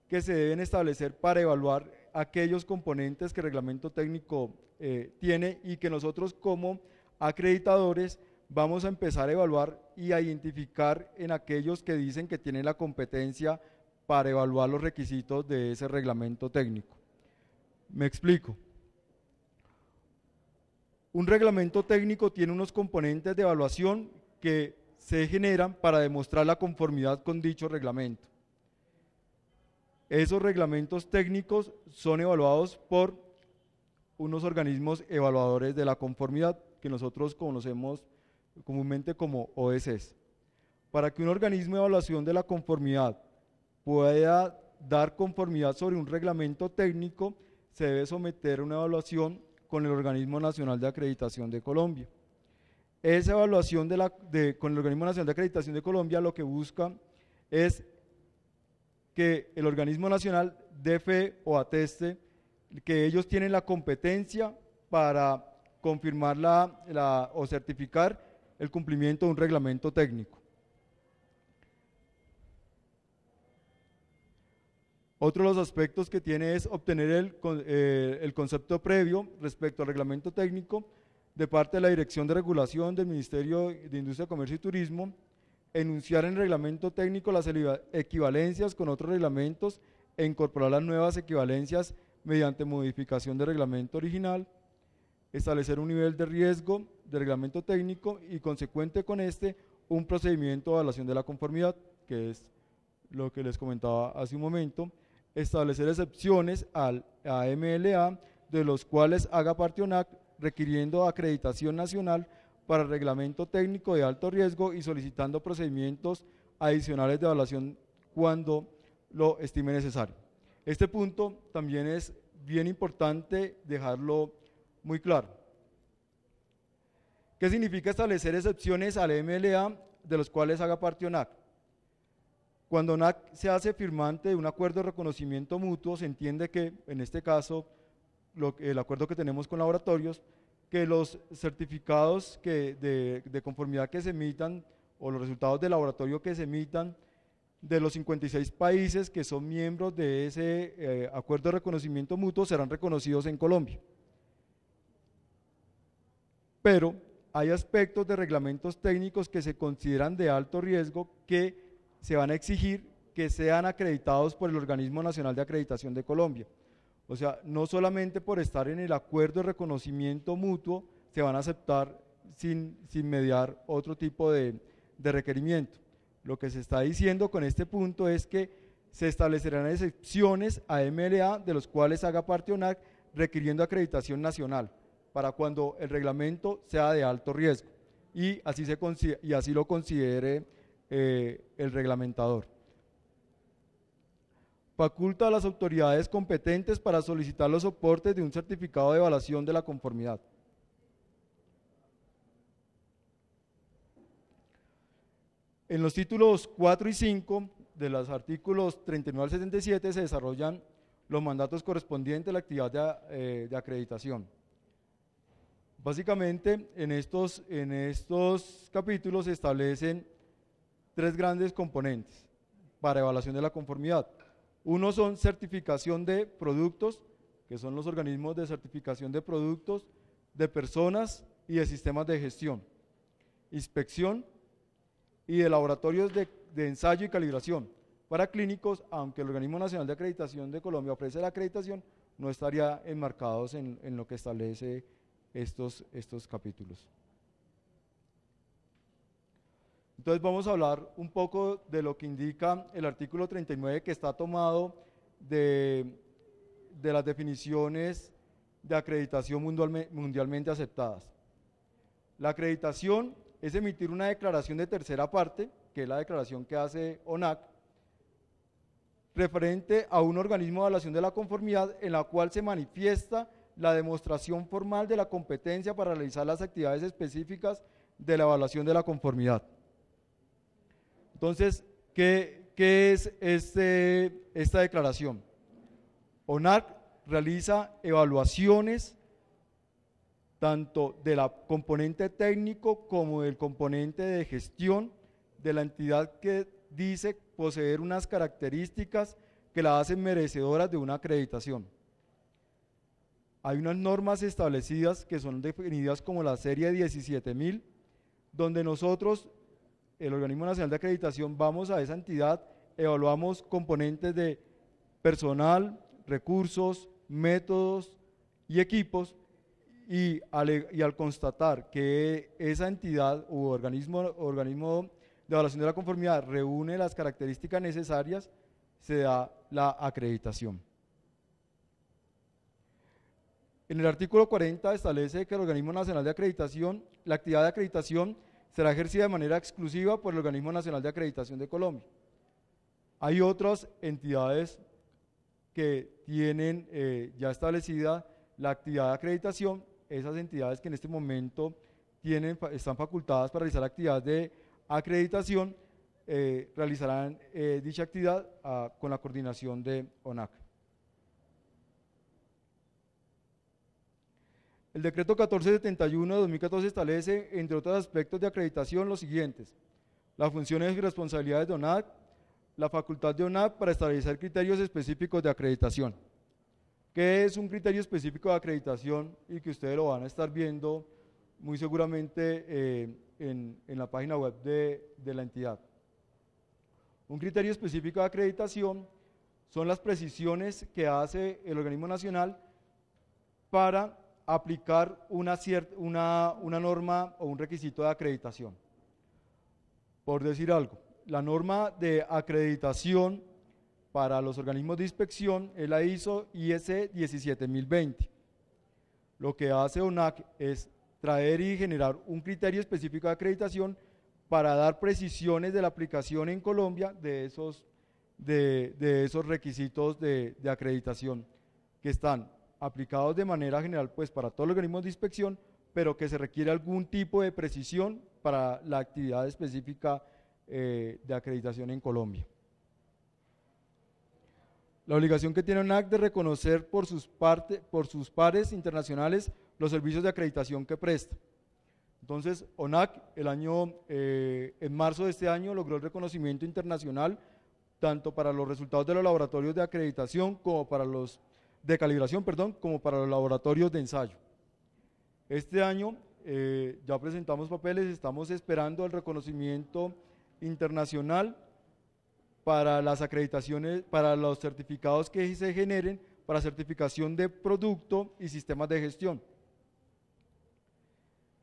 que se deben establecer para evaluar aquellos componentes que el reglamento técnico tiene y que nosotros como acreditadores vamos a empezar a evaluar y a identificar en aquellos que dicen que tienen la competencia para evaluar los requisitos de ese reglamento técnico. Me explico. Un reglamento técnico tiene unos componentes de evaluación que se generan para demostrar la conformidad con dicho reglamento. Esos reglamentos técnicos son evaluados por unos organismos evaluadores de la conformidad que nosotros conocemos comúnmente como OECs. Para que un organismo de evaluación de la conformidad pueda dar conformidad sobre un reglamento técnico, se debe someter a una evaluación con el Organismo Nacional de Acreditación de Colombia. Esa evaluación con el Organismo Nacional de Acreditación de Colombia lo que busca es que el organismo nacional dé fe o ateste que ellos tienen la competencia para confirmar o certificar el cumplimiento de un reglamento técnico. Otro de los aspectos que tiene es obtener el concepto previo respecto al reglamento técnico de parte de la Dirección de Regulación del Ministerio de Industria, Comercio y Turismo, enunciar en el reglamento técnico las equivalencias con otros reglamentos e incorporar las nuevas equivalencias mediante modificación del reglamento original, establecer un nivel de riesgo de reglamento técnico y consecuente con este un procedimiento de evaluación de la conformidad, que es lo que les comentaba hace un momento, establecer excepciones al AMLA de los cuales haga parte ONAC requiriendo acreditación nacional para reglamento técnico de alto riesgo y solicitando procedimientos adicionales de evaluación cuando lo estime necesario. Este punto también es bien importante dejarlo muy claro. ¿Qué significa establecer excepciones al MLA de los cuales haga parte ONAC? Cuando ONAC se hace firmante de un acuerdo de reconocimiento mutuo, se entiende que, en este caso, el acuerdo que tenemos con laboratorios, que los certificados de conformidad que se emitan o los resultados de laboratorio que se emitan de los 56 países que son miembros de ese acuerdo de reconocimiento mutuo serán reconocidos en Colombia. Pero hay aspectos de reglamentos técnicos que se consideran de alto riesgo que se van a exigir que sean acreditados por el Organismo Nacional de Acreditación de Colombia. O sea, no solamente por estar en el acuerdo de reconocimiento mutuo se van a aceptar sin mediar otro tipo de requerimiento. Lo que se está diciendo con este punto es que se establecerán excepciones a MLA de los cuales haga parte ONAC requiriendo acreditación nacional para cuando el reglamento sea de alto riesgo y así lo considere el reglamentador. Faculta a las autoridades competentes para solicitar los soportes de un certificado de evaluación de la conformidad. En los títulos 4 y 5 de los artículos 39 al 77 se desarrollan los mandatos correspondientes a la actividad de acreditación. Básicamente, en estos capítulos se establecen tres grandes componentes para evaluación de la conformidad. Uno son certificación de productos, que son los organismos de certificación de productos, de personas y de sistemas de gestión. Inspección y de laboratorios de ensayo y calibración. Para clínicos, aunque el Organismo Nacional de Acreditación de Colombia ofrece la acreditación, no estaría enmarcados en lo que establece estos capítulos. Entonces vamos a hablar un poco de lo que indica el artículo 39, que está tomado de las definiciones de acreditación mundialmente aceptadas. La acreditación es emitir una declaración de tercera parte, que es la declaración que hace ONAC, referente a un organismo de evaluación de la conformidad en la cual se manifiesta la demostración formal de la competencia para realizar las actividades específicas de la evaluación de la conformidad. Entonces, ¿qué es esta declaración? ONAC realiza evaluaciones tanto de la componente técnico como del componente de gestión de la entidad que dice poseer unas características que la hacen merecedoras de una acreditación. Hay unas normas establecidas que son definidas como la serie 17.000, donde nosotros, el Organismo Nacional de Acreditación, vamos a esa entidad, evaluamos componentes de personal, recursos, métodos y equipos, y al constatar que esa entidad u organismo de evaluación de la conformidad reúne las características necesarias, se da la acreditación. En el artículo 40 establece que el Organismo Nacional de Acreditación, la actividad de acreditación será ejercida de manera exclusiva por el Organismo Nacional de Acreditación de Colombia. Hay otras entidades que tienen ya establecida la actividad de acreditación. Esas entidades que en este momento están facultadas para realizar actividad de acreditación realizarán dicha actividad con la coordinación de ONAC. El decreto 1471 de 2014 establece, entre otros aspectos de acreditación, los siguientes: las funciones y responsabilidades de ONAC, la facultad de ONAC para establecer criterios específicos de acreditación. ¿Qué es un criterio específico de acreditación? Y que ustedes lo van a estar viendo muy seguramente en la página web de la entidad. Un criterio específico de acreditación son las precisiones que hace el organismo nacional para aplicar una norma o un requisito de acreditación. Por decir algo, la norma de acreditación para los organismos de inspección es la ISO 17020. Lo que hace ONAC es traer y generar un criterio específico de acreditación para dar precisiones de la aplicación en Colombia de esos requisitos de acreditación que están aplicados de manera general pues para todos los organismos de inspección, pero que se requiere algún tipo de precisión para la actividad específica de acreditación en Colombia. La obligación que tiene ONAC de reconocer por sus pares internacionales los servicios de acreditación que presta. Entonces, ONAC en marzo de este año logró el reconocimiento internacional tanto para los resultados de los laboratorios de acreditación como para los de calibración, como para los laboratorios de ensayo. Este año ya presentamos papeles, estamos esperando el reconocimiento internacional para las acreditaciones, para los certificados que se generen para certificación de producto y sistemas de gestión.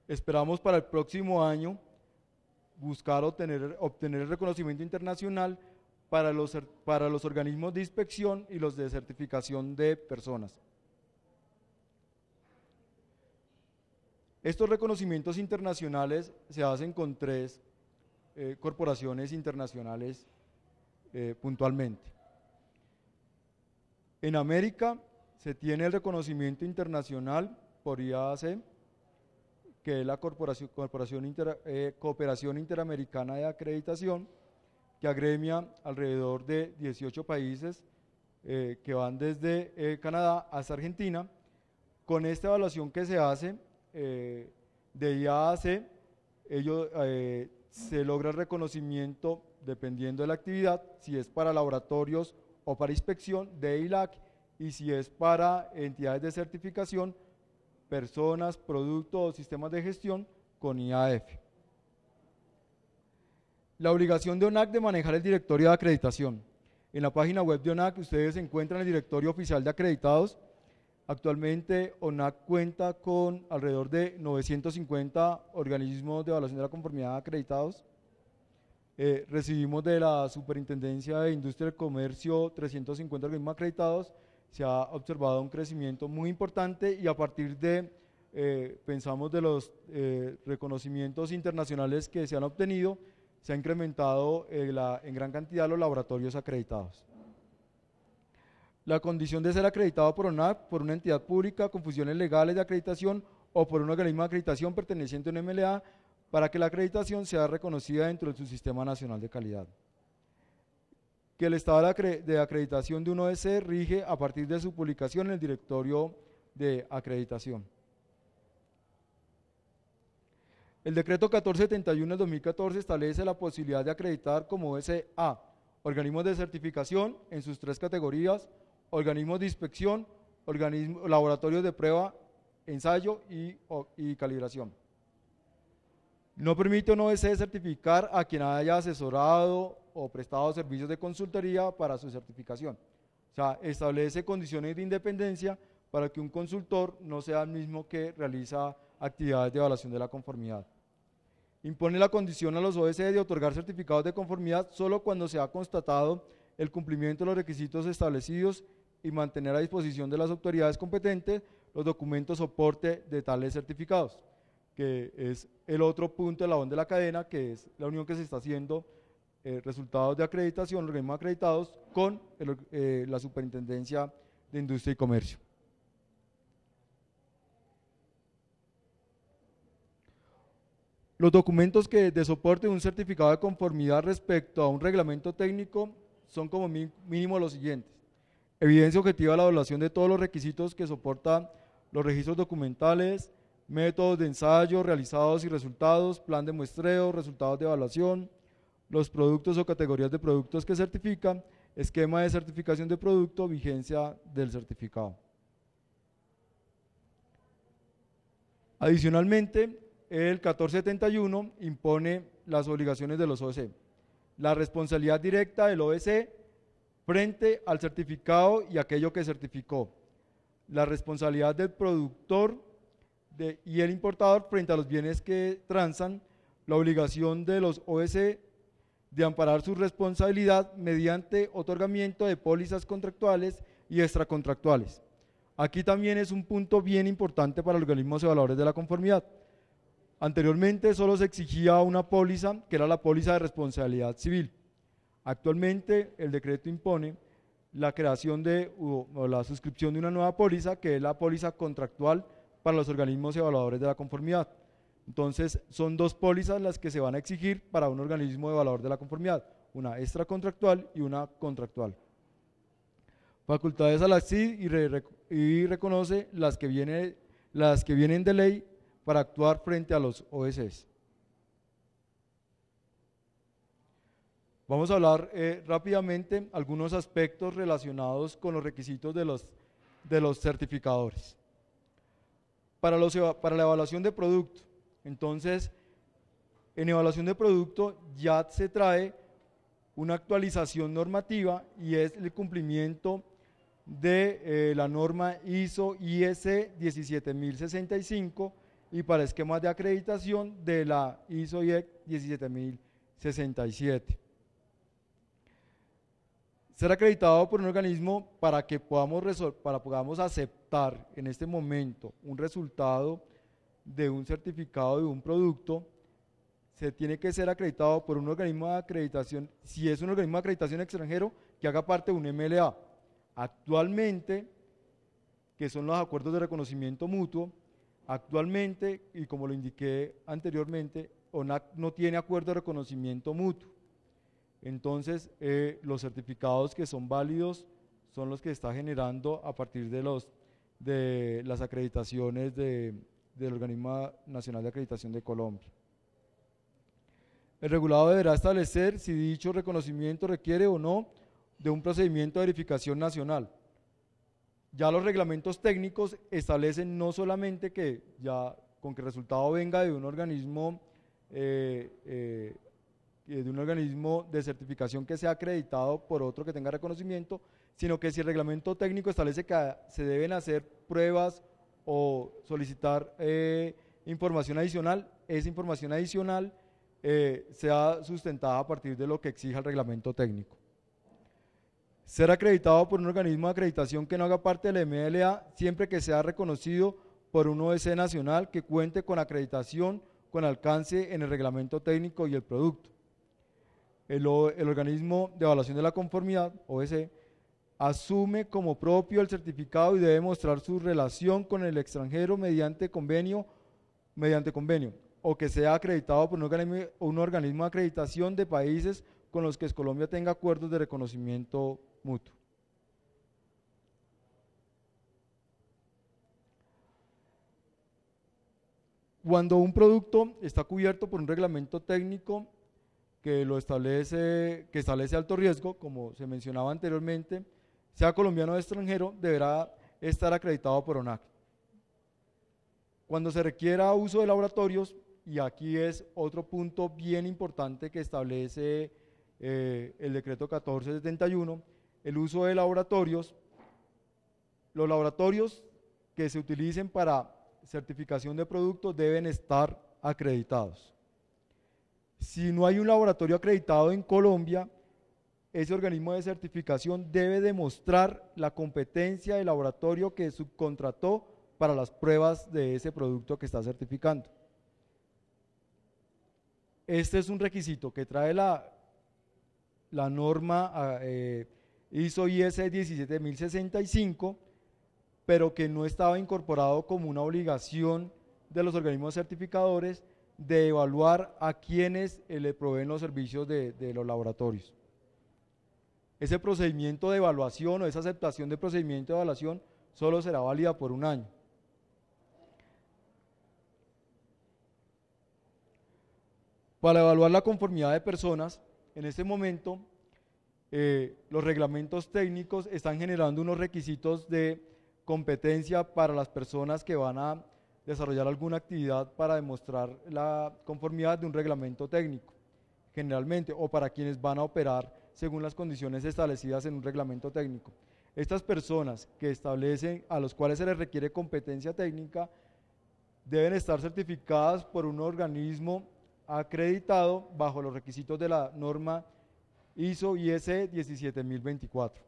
Esperamos para el próximo año buscar obtener el reconocimiento internacional para los organismos de inspección y los de certificación de personas. Estos reconocimientos internacionales se hacen con 3 corporaciones internacionales puntualmente. En América se tiene el reconocimiento internacional por IAAC, que es la Cooperación Interamericana de Acreditación, que agremia alrededor de 18 países que van desde Canadá hasta Argentina. Con esta evaluación que se hace de IAAC, se logra el reconocimiento dependiendo de la actividad, si es para laboratorios o para inspección de ILAC, y si es para entidades de certificación, personas, productos o sistemas de gestión con IAF. La obligación de ONAC de manejar el directorio de acreditación. En la página web de ONAC ustedes encuentran el directorio oficial de acreditados. Actualmente ONAC cuenta con alrededor de 950 organismos de evaluación de la conformidad acreditados. Recibimos de la Superintendencia de Industria y Comercio 350 organismos acreditados. Se ha observado un crecimiento muy importante y a partir de, pensamos de los reconocimientos internacionales que se han obtenido, se ha incrementado en gran cantidad los laboratorios acreditados. La condición de ser acreditado por ONAC, por una entidad pública con funciones legales de acreditación o por un organismo de acreditación perteneciente a un MLA, para que la acreditación sea reconocida dentro de su sistema nacional de calidad. Que el estado de acreditación de un OEC rige a partir de su publicación en el directorio de acreditación. El decreto 1471 del 2014 establece la posibilidad de acreditar como OEC a organismos de certificación en sus 3 categorías, organismos de inspección, laboratorios de prueba, ensayo y calibración. No permite un OEC certificar a quien haya asesorado o prestado servicios de consultoría para su certificación. O sea, establece condiciones de independencia para que un consultor no sea el mismo que realiza actividades de evaluación de la conformidad. Impone la condición a los OEC de otorgar certificados de conformidad solo cuando se ha constatado el cumplimiento de los requisitos establecidos y mantener a disposición de las autoridades competentes los documentos soporte de tales certificados, que es el otro punto de la onda de la cadena, que es la unión que se está haciendo, resultados de acreditación, organismos acreditados, con la Superintendencia de Industria y Comercio. Los documentos de soporte de un certificado de conformidad respecto a un reglamento técnico son como mínimo los siguientes: evidencia objetiva de la evaluación de todos los requisitos que soportan los registros documentales, métodos de ensayo realizados y resultados, plan de muestreo, resultados de evaluación, los productos o categorías de productos que certifican, esquema de certificación de producto, vigencia del certificado. Adicionalmente, el 1471 impone las obligaciones de los OEC. La responsabilidad directa del OEC frente al certificado y aquello que certificó. La responsabilidad del productor y el importador frente a los bienes que transan. La obligación de los OEC de amparar su responsabilidad mediante otorgamiento de pólizas contractuales y extracontractuales. Aquí también es un punto bien importante para los organismos evaluadores de la conformidad. Anteriormente solo se exigía una póliza, que era la póliza de responsabilidad civil. Actualmente el decreto impone la creación o la suscripción de una nueva póliza, que es la póliza contractual para los organismos evaluadores de la conformidad. Entonces son dos pólizas las que se van a exigir para un organismo evaluador de la conformidad, una extracontractual y una contractual. Facultades a la CID y reconoce las que vienen de ley para actuar frente a los OECs. Vamos a hablar rápidamente algunos aspectos relacionados con los requisitos de los certificadores. Para la evaluación de producto, entonces, en evaluación de producto ya se trae una actualización normativa y es el cumplimiento de la norma ISO IS 17065 y para esquemas de acreditación de la ISO IEC 17067. Ser acreditado por un organismo para que podamos aceptar en este momento un resultado de un certificado de un producto, se tiene que ser acreditado por un organismo de acreditación, si es un organismo de acreditación extranjero, que haga parte de un MLA. Actualmente, que son los acuerdos de reconocimiento mutuo, actualmente, y como lo indiqué anteriormente, ONAC no tiene acuerdo de reconocimiento mutuo. Entonces, los certificados que son válidos son los que está generando a partir de las acreditaciones del Organismo Nacional de Acreditación de Colombia. El regulado deberá establecer si dicho reconocimiento requiere o no de un procedimiento de verificación nacional. Ya los reglamentos técnicos establecen no solamente que ya con que el resultado venga de un organismo de certificación que sea acreditado por otro que tenga reconocimiento, sino que si el reglamento técnico establece que se deben hacer pruebas o solicitar información adicional, esa información adicional sea sustentada a partir de lo que exija el reglamento técnico. Ser acreditado por un organismo de acreditación que no haga parte del MLA siempre que sea reconocido por un OEC nacional que cuente con acreditación con alcance en el reglamento técnico y el producto. El organismo de evaluación de la conformidad, OEC, asume como propio el certificado y debe mostrar su relación con el extranjero mediante convenio o que sea acreditado por un organismo de acreditación de países con los que Colombia tenga acuerdos de reconocimiento mutuo. Cuando un producto está cubierto por un reglamento técnico que establece alto riesgo, como se mencionaba anteriormente, sea colombiano o extranjero, deberá estar acreditado por ONAC. Cuando se requiera uso de laboratorios, y aquí es otro punto bien importante que establece el decreto 1471, el uso de laboratorios, los laboratorios que se utilicen para certificación de productos deben estar acreditados. Si no hay un laboratorio acreditado en Colombia, ese organismo de certificación debe demostrar la competencia del laboratorio que subcontrató para las pruebas de ese producto que está certificando. Este es un requisito que trae la norma ISO IS 17065, pero que no estaba incorporado como una obligación de los organismos certificadores de evaluar a quienes le proveen los servicios de los laboratorios. Ese procedimiento de evaluación o esa aceptación de procedimiento de evaluación solo será válida por un año. Para evaluar la conformidad de personas, en este momento los reglamentos técnicos están generando unos requisitos de competencia para las personas que van a desarrollar alguna actividad para demostrar la conformidad de un reglamento técnico, generalmente, o para quienes van a operar según las condiciones establecidas en un reglamento técnico. Estas personas que establecen, a los cuales se les requiere competencia técnica, deben estar certificadas por un organismo acreditado bajo los requisitos de la norma ISO IEC 17024.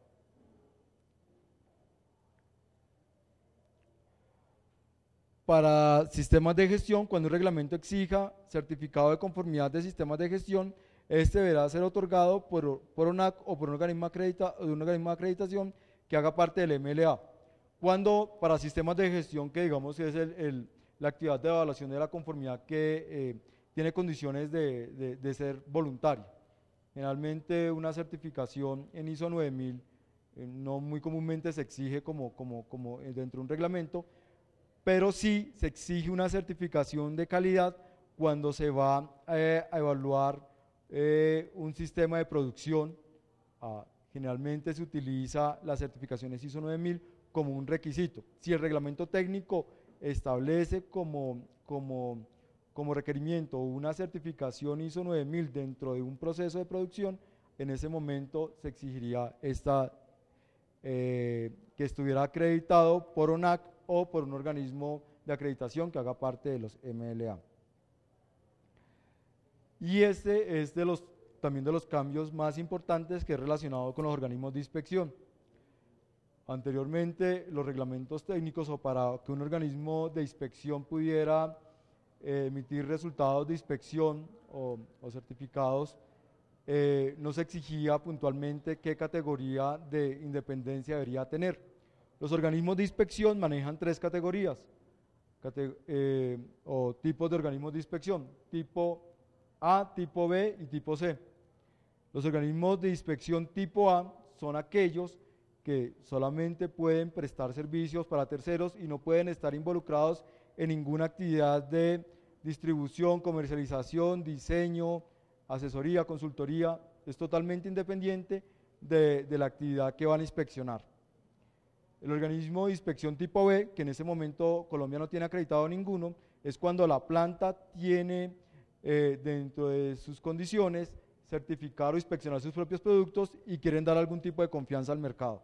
Para sistemas de gestión, cuando un reglamento exija certificado de conformidad de sistemas de gestión, este deberá ser otorgado por ONAC o por un organismo de acreditación que haga parte del MLA. Cuando para sistemas de gestión, que digamos es la actividad de evaluación de la conformidad que tiene condiciones de ser voluntaria. Generalmente una certificación en ISO 9000 no muy comúnmente se exige como dentro de un reglamento, pero sí se exige una certificación de calidad cuando se va a evaluar un sistema de producción. Generalmente se utiliza las certificaciones ISO 9000 como un requisito. Si el reglamento técnico establece como requerimiento una certificación ISO 9000 dentro de un proceso de producción, en ese momento se exigiría que estuviera acreditado por ONAC o por un organismo de acreditación que haga parte de los MLA. Y este es también de los cambios más importantes, que es relacionado con los organismos de inspección. Anteriormente, los reglamentos técnicos, o para que un organismo de inspección pudiera emitir resultados de inspección o certificados, no se exigía puntualmente qué categoría de independencia debería tener. Los organismos de inspección manejan 3 categorías o tipos de organismos de inspección: tipo A, tipo B y tipo C. Los organismos de inspección tipo A son aquellos que solamente pueden prestar servicios para terceros y no pueden estar involucrados en ninguna actividad de distribución, comercialización, diseño, asesoría, consultoría. Es totalmente independiente de la actividad que van a inspeccionar. El organismo de inspección tipo B, que en ese momento Colombia no tiene acreditado ninguno, es cuando la planta tiene dentro de sus condiciones certificar o inspeccionar sus propios productos y quieren dar algún tipo de confianza al mercado.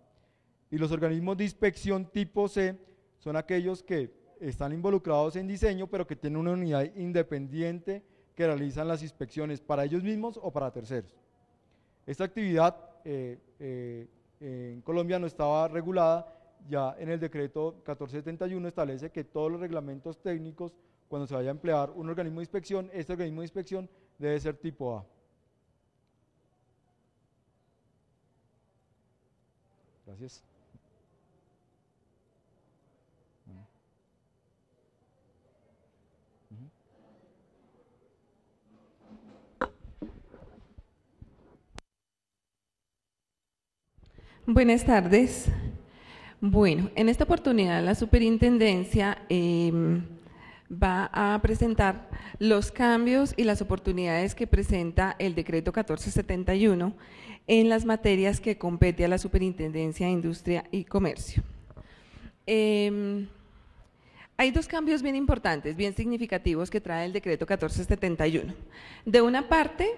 Y los organismos de inspección tipo C son aquellos que están involucrados en diseño, pero que tienen una unidad independiente que realizan las inspecciones para ellos mismos o para terceros. Esta actividad en Colombia no estaba regulada. Ya en el decreto 1471 establece que todos los reglamentos técnicos, cuando se vaya a emplear un organismo de inspección, este organismo de inspección debe ser tipo A. Gracias.
Buenas tardes. Bueno, en esta oportunidad la superintendencia va a presentar los cambios y las oportunidades que presenta el decreto 1471 en las materias que compete a la Superintendencia de Industria y Comercio. Hay 2 cambios bien importantes, bien significativos que trae el decreto 1471. De una parte,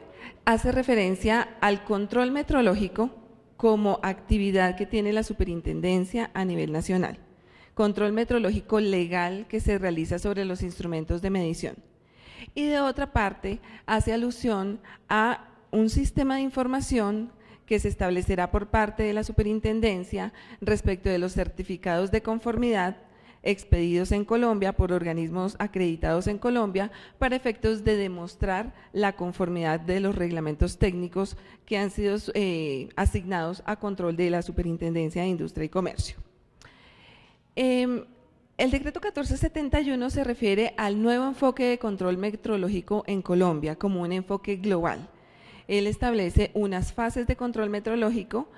hace referencia al control metrológico como actividad que tiene la superintendencia a nivel nacional. Control metrológico legal que se realiza sobre los instrumentos de medición. Y de otra parte, hace alusión a un sistema de información que se establecerá por parte de la superintendencia respecto de los certificados de conformidad expedidos en Colombia por organismos acreditados en Colombia para efectos de demostrar la conformidad de los reglamentos técnicos que han sido asignados a control de la Superintendencia de Industria y Comercio. El decreto 1471 se refiere al nuevo enfoque de control metrológico en Colombia como un enfoque global. Él establece unas fases de control metrológico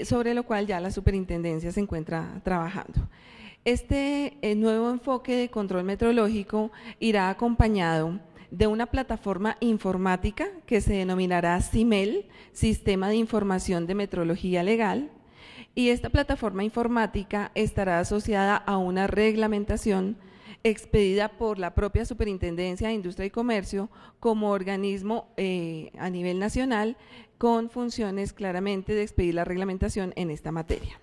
sobre lo cual ya la superintendencia se encuentra trabajando. Este nuevo enfoque de control metrológico irá acompañado de una plataforma informática que se denominará CIMEL, Sistema de Información de Metrología Legal, y esta plataforma informática estará asociada a una reglamentación expedida por la propia Superintendencia de Industria y Comercio como organismo a nivel nacional, con funciones claramente de expedir la reglamentación en esta materia.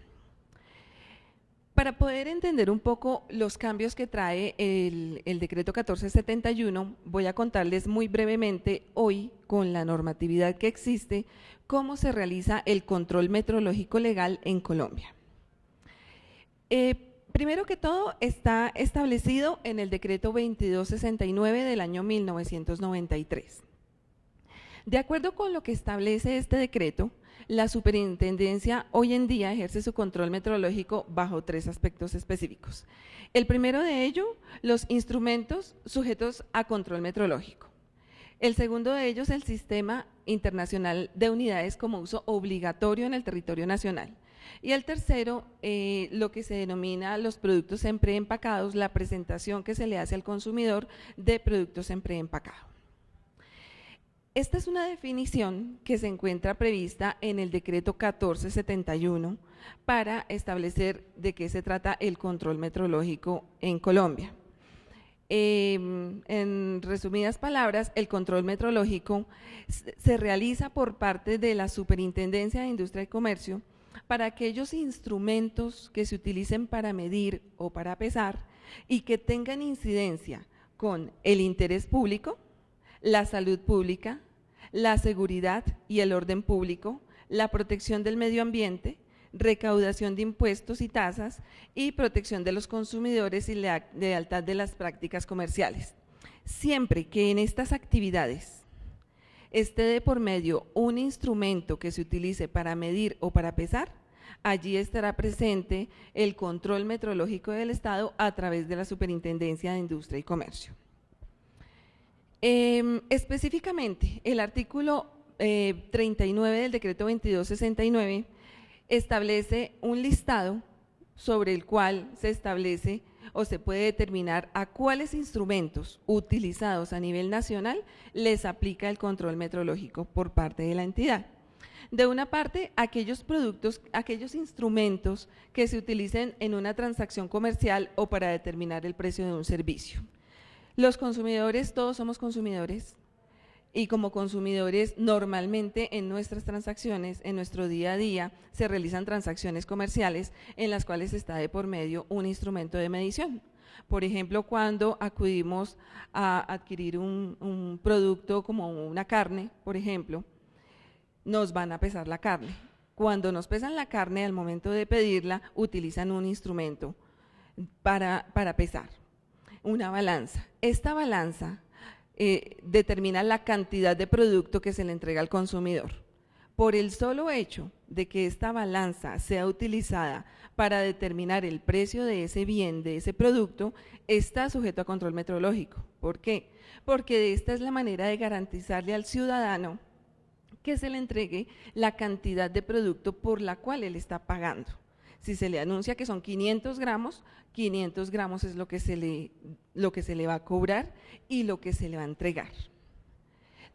Para poder entender un poco los cambios que trae el decreto 1471, voy a contarles muy brevemente hoy, con la normatividad que existe, cómo se realiza el control metrológico legal en Colombia. Primero que todo, está establecido en el decreto 2269 del año 1993. De acuerdo con lo que establece este decreto, la superintendencia hoy en día ejerce su control metrológico bajo 3 aspectos específicos. El primero de ello, los instrumentos sujetos a control metrológico. El segundo de ellos, el Sistema Internacional de Unidades como uso obligatorio en el territorio nacional. Y el tercero, lo que se denomina los productos en preempacados, la presentación que se le hace al consumidor de productos en preempacado. Esta es una definición que se encuentra prevista en el decreto 1471 para establecer de qué se trata el control metrológico en Colombia. En resumidas palabras, el control metrológico se realiza por parte de la Superintendencia de Industria y Comercio para aquellos instrumentos que se utilicen para medir o para pesar y que tengan incidencia con el interés público, la salud pública, la seguridad y el orden público, la protección del medio ambiente, recaudación de impuestos y tasas y protección de los consumidores y lealtad de las prácticas comerciales. Siempre que en estas actividades esté de por medio un instrumento que se utilice para medir o para pesar, allí estará presente el control metrológico del Estado a través de la Superintendencia de Industria y Comercio. Específicamente, el artículo 39 del decreto 2269 establece un listado sobre el cual se establece o se puede determinar a cuáles instrumentos utilizados a nivel nacional les aplica el control metrológico por parte de la entidad. De una parte, aquellos productos, aquellos instrumentos que se utilicen en una transacción comercial o para determinar el precio de un servicio. Los consumidores, todos somos consumidores y como consumidores normalmente en nuestras transacciones, en nuestro día a día, se realizan transacciones comerciales en las cuales está de por medio un instrumento de medición. Por ejemplo, cuando acudimos a adquirir un producto como una carne, por ejemplo, nos van a pesar la carne. Cuando nos pesan la carne, al momento de pedirla, utilizan un instrumento para pesar. Una balanza. Esta balanza determina la cantidad de producto que se le entrega al consumidor. Por el solo hecho de que esta balanza sea utilizada para determinar el precio de ese bien, de ese producto, está sujeto a control metrológico. ¿Por qué? Porque esta es la manera de garantizarle al ciudadano que se le entregue la cantidad de producto por la cual él está pagando. Si se le anuncia que son 500 gramos es lo que se le va a cobrar y lo que se le va a entregar.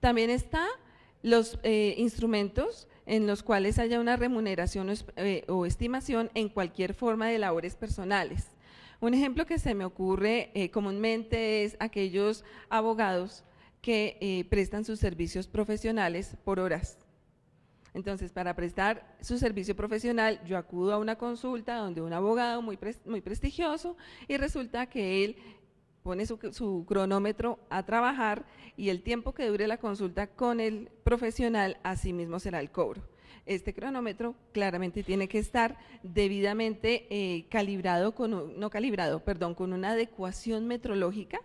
También están los instrumentos en los cuales haya una remuneración o estimación en cualquier forma de labores personales. Un ejemplo que se me ocurre comúnmente es aquellos abogados que prestan sus servicios profesionales por horas. Entonces, para prestar su servicio profesional, yo acudo a una consulta donde un abogado muy prestigioso y resulta que él pone su cronómetro a trabajar y el tiempo que dure la consulta con el profesional, así mismo será el cobro. Este cronómetro claramente tiene que estar debidamente calibrado, con una adecuación metrológica,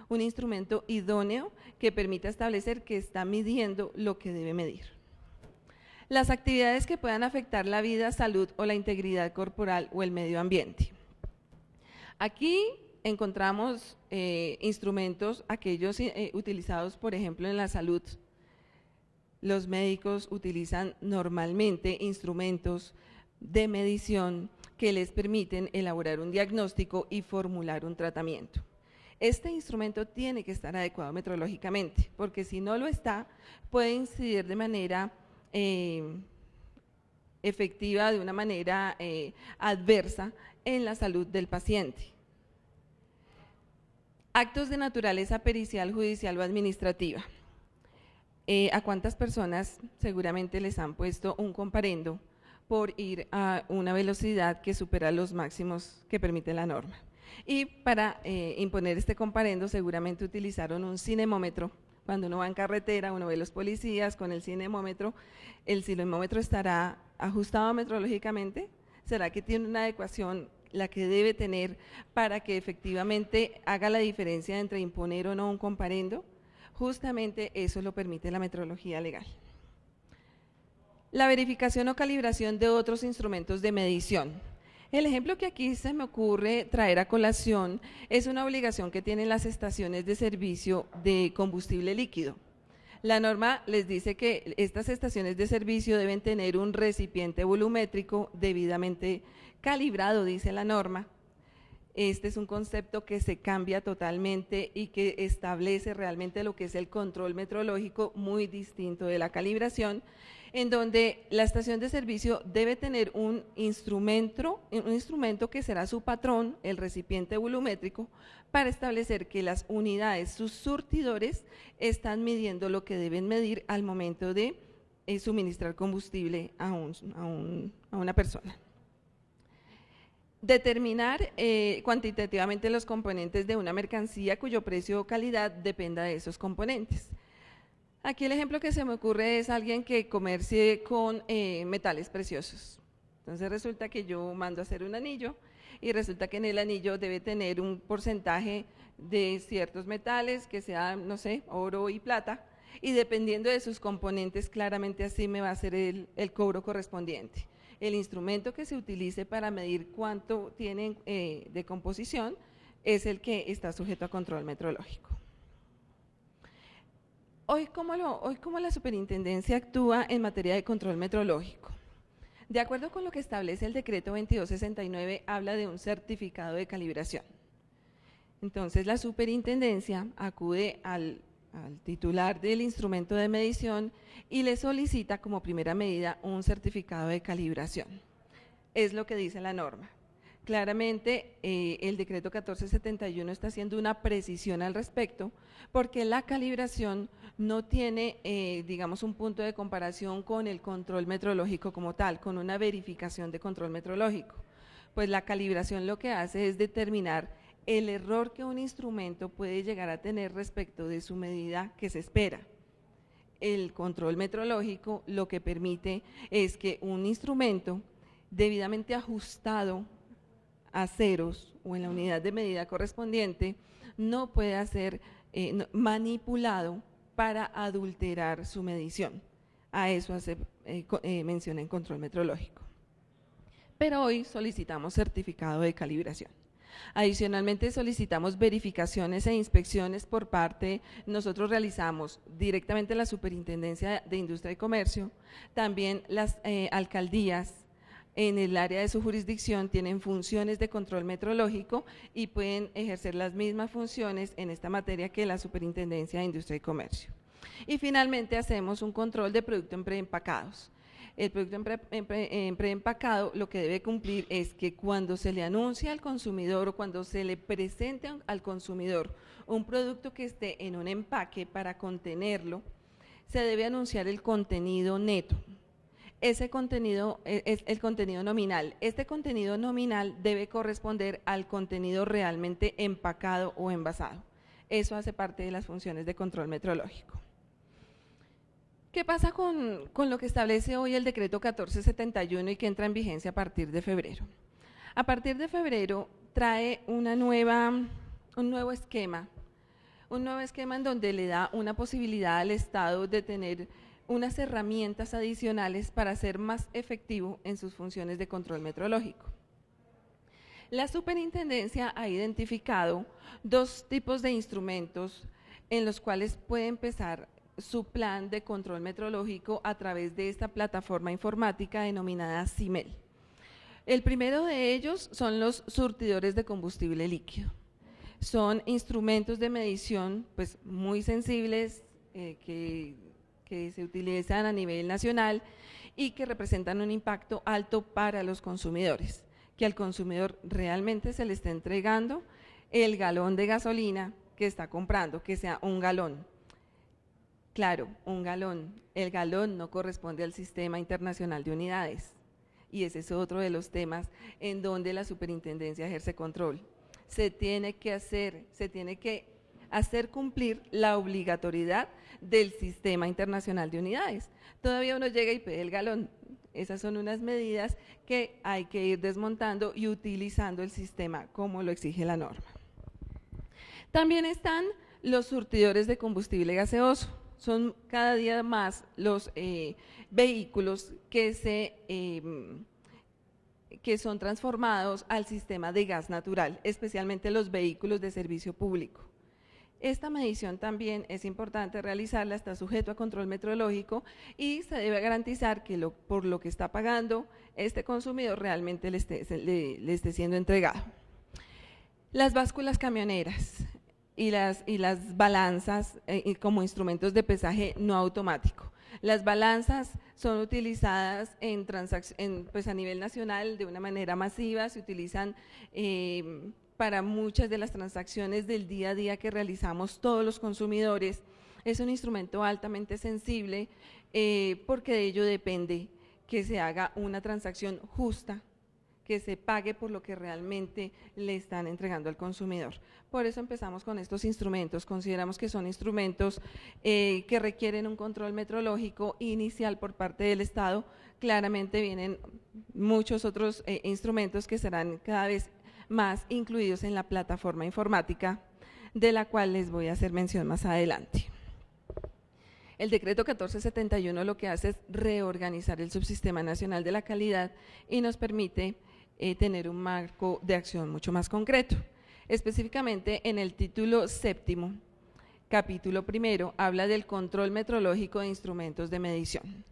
un instrumento idóneo que permita establecer que está midiendo lo que debe medir. Las actividades que puedan afectar la vida, salud o la integridad corporal o el medio ambiente. Aquí encontramos instrumentos, aquellos utilizados, por ejemplo, en la salud. Los médicos utilizan normalmente instrumentos de medición que les permiten elaborar un diagnóstico y formular un tratamiento. Este instrumento tiene que estar adecuado metrológicamente, porque si no lo está, puede incidir de manera efectiva, de una manera adversa en la salud del paciente. Actos de naturaleza pericial, judicial o administrativa. ¿A cuántas personas seguramente les han puesto un comparendo por ir a una velocidad que supera los máximos que permite la norma? Y para imponer este comparendo seguramente utilizaron un cinemómetro. Cuando uno va en carretera, uno ve los policías con el cinemómetro estará ajustado metrológicamente. ¿Será que tiene una adecuación la que debe tener para que efectivamente haga la diferencia entre imponer o no un comparendo? Justamente eso lo permite la metrología legal. La verificación o calibración de otros instrumentos de medición. El ejemplo que aquí se me ocurre traer a colación es una obligación que tienen las estaciones de servicio de combustible líquido. La norma les dice que estas estaciones de servicio deben tener un recipiente volumétrico debidamente calibrado, dice la norma. Este es un concepto que se cambia totalmente y que establece realmente lo que es el control metrológico, muy distinto de la calibración, en donde la estación de servicio debe tener un instrumento que será su patrón, el recipiente volumétrico, para establecer que las unidades, sus surtidores, están midiendo lo que deben medir al momento de suministrar combustible a una persona. Determinar cuantitativamente los componentes de una mercancía cuyo precio o calidad dependa de esos componentes. Aquí el ejemplo que se me ocurre es alguien que comercie con metales preciosos. Entonces resulta que yo mando a hacer un anillo y resulta que en el anillo debe tener un porcentaje de ciertos metales que sea, no sé, oro y plata, y dependiendo de sus componentes claramente así me va a hacer el cobro correspondiente. El instrumento que se utilice para medir cuánto tienen de composición es el que está sujeto a control metrológico. Hoy, ¿cómo la superintendencia actúa en materia de control metrológico? De acuerdo con lo que establece el decreto 2269, habla de un certificado de calibración. Entonces, la superintendencia acude al titular del instrumento de medición y le solicita como primera medida un certificado de calibración. Es lo que dice la norma. Claramente el decreto 1471 está haciendo una precisión al respecto porque la calibración no tiene, digamos, un punto de comparación con el control metrológico como tal, con una verificación de control metrológico. Pues la calibración lo que hace es determinar el error que un instrumento puede llegar a tener respecto de su medida que se espera. El control metrológico lo que permite es que un instrumento debidamente ajustado a ceros o en la unidad de medida correspondiente no pueda ser manipulado para adulterar su medición. A eso hace mención en control metrológico. Pero hoy solicitamos certificado de calibración. Adicionalmente solicitamos verificaciones e inspecciones por parte, nosotros realizamos directamente la Superintendencia de Industria y Comercio, también las alcaldías en el área de su jurisdicción tienen funciones de control metrológico y pueden ejercer las mismas funciones en esta materia que la Superintendencia de Industria y Comercio. Y finalmente hacemos un control de producto en preempacados. El producto en preempacado lo que debe cumplir es que cuando se le anuncia al consumidor o cuando se le presente al consumidor un producto que esté en un empaque para contenerlo, se debe anunciar el contenido neto. Ese contenido es el contenido nominal. Este contenido nominal debe corresponder al contenido realmente empacado o envasado. Eso hace parte de las funciones de control metrológico. ¿Qué pasa con lo que establece hoy el decreto 1471 y que entra en vigencia a partir de febrero? A partir de febrero trae un nuevo esquema en donde le da una posibilidad al Estado de tener unas herramientas adicionales para ser más efectivo en sus funciones de control metrológico. La superintendencia ha identificado dos tipos de instrumentos en los cuales puede empezar su plan de control metrológico a través de esta plataforma informática denominada CIMEL. El primero de ellos son los surtidores de combustible líquido. son instrumentos de medición pues, muy sensibles que se utilizan a nivel nacional y que representan un impacto alto para los consumidores, que al consumidor realmente se le está entregando el galón de gasolina que está comprando, que sea un galón. Claro, un galón. El galón no corresponde al Sistema Internacional de Unidades y ese es otro de los temas en donde la superintendencia ejerce control. Se tiene que hacer cumplir la obligatoriedad del Sistema Internacional de Unidades. Todavía uno llega y pide el galón. Esas son unas medidas que hay que ir desmontando y utilizando el sistema como lo exige la norma. También están los surtidores de combustible gaseoso. Son cada día más los vehículos que son transformados al sistema de gas natural, especialmente los vehículos de servicio público. Esta medición también es importante realizarla, está sujeto a control metrológico y se debe garantizar que por lo que está pagando este consumidor realmente le esté siendo entregado. Las básculas camioneras y las balanzas como instrumentos de pesaje no automático. Las balanzas son utilizadas pues a nivel nacional de una manera masiva, se utilizan para muchas de las transacciones del día a día que realizamos todos los consumidores. Es un instrumento altamente sensible porque de ello depende que se haga una transacción justa, que se pague por lo que realmente le están entregando al consumidor. Por eso empezamos con estos instrumentos, consideramos que son instrumentos que requieren un control metrológico inicial por parte del Estado. Claramente vienen muchos otros instrumentos que serán cada vez más incluidos en la plataforma informática, de la cual les voy a hacer mención más adelante. El decreto 1471 lo que hace es reorganizar el subsistema nacional de la calidad y nos permite tener un marco de acción mucho más concreto. Específicamente en el título séptimo, capítulo primero, habla del control metrológico de instrumentos de medición.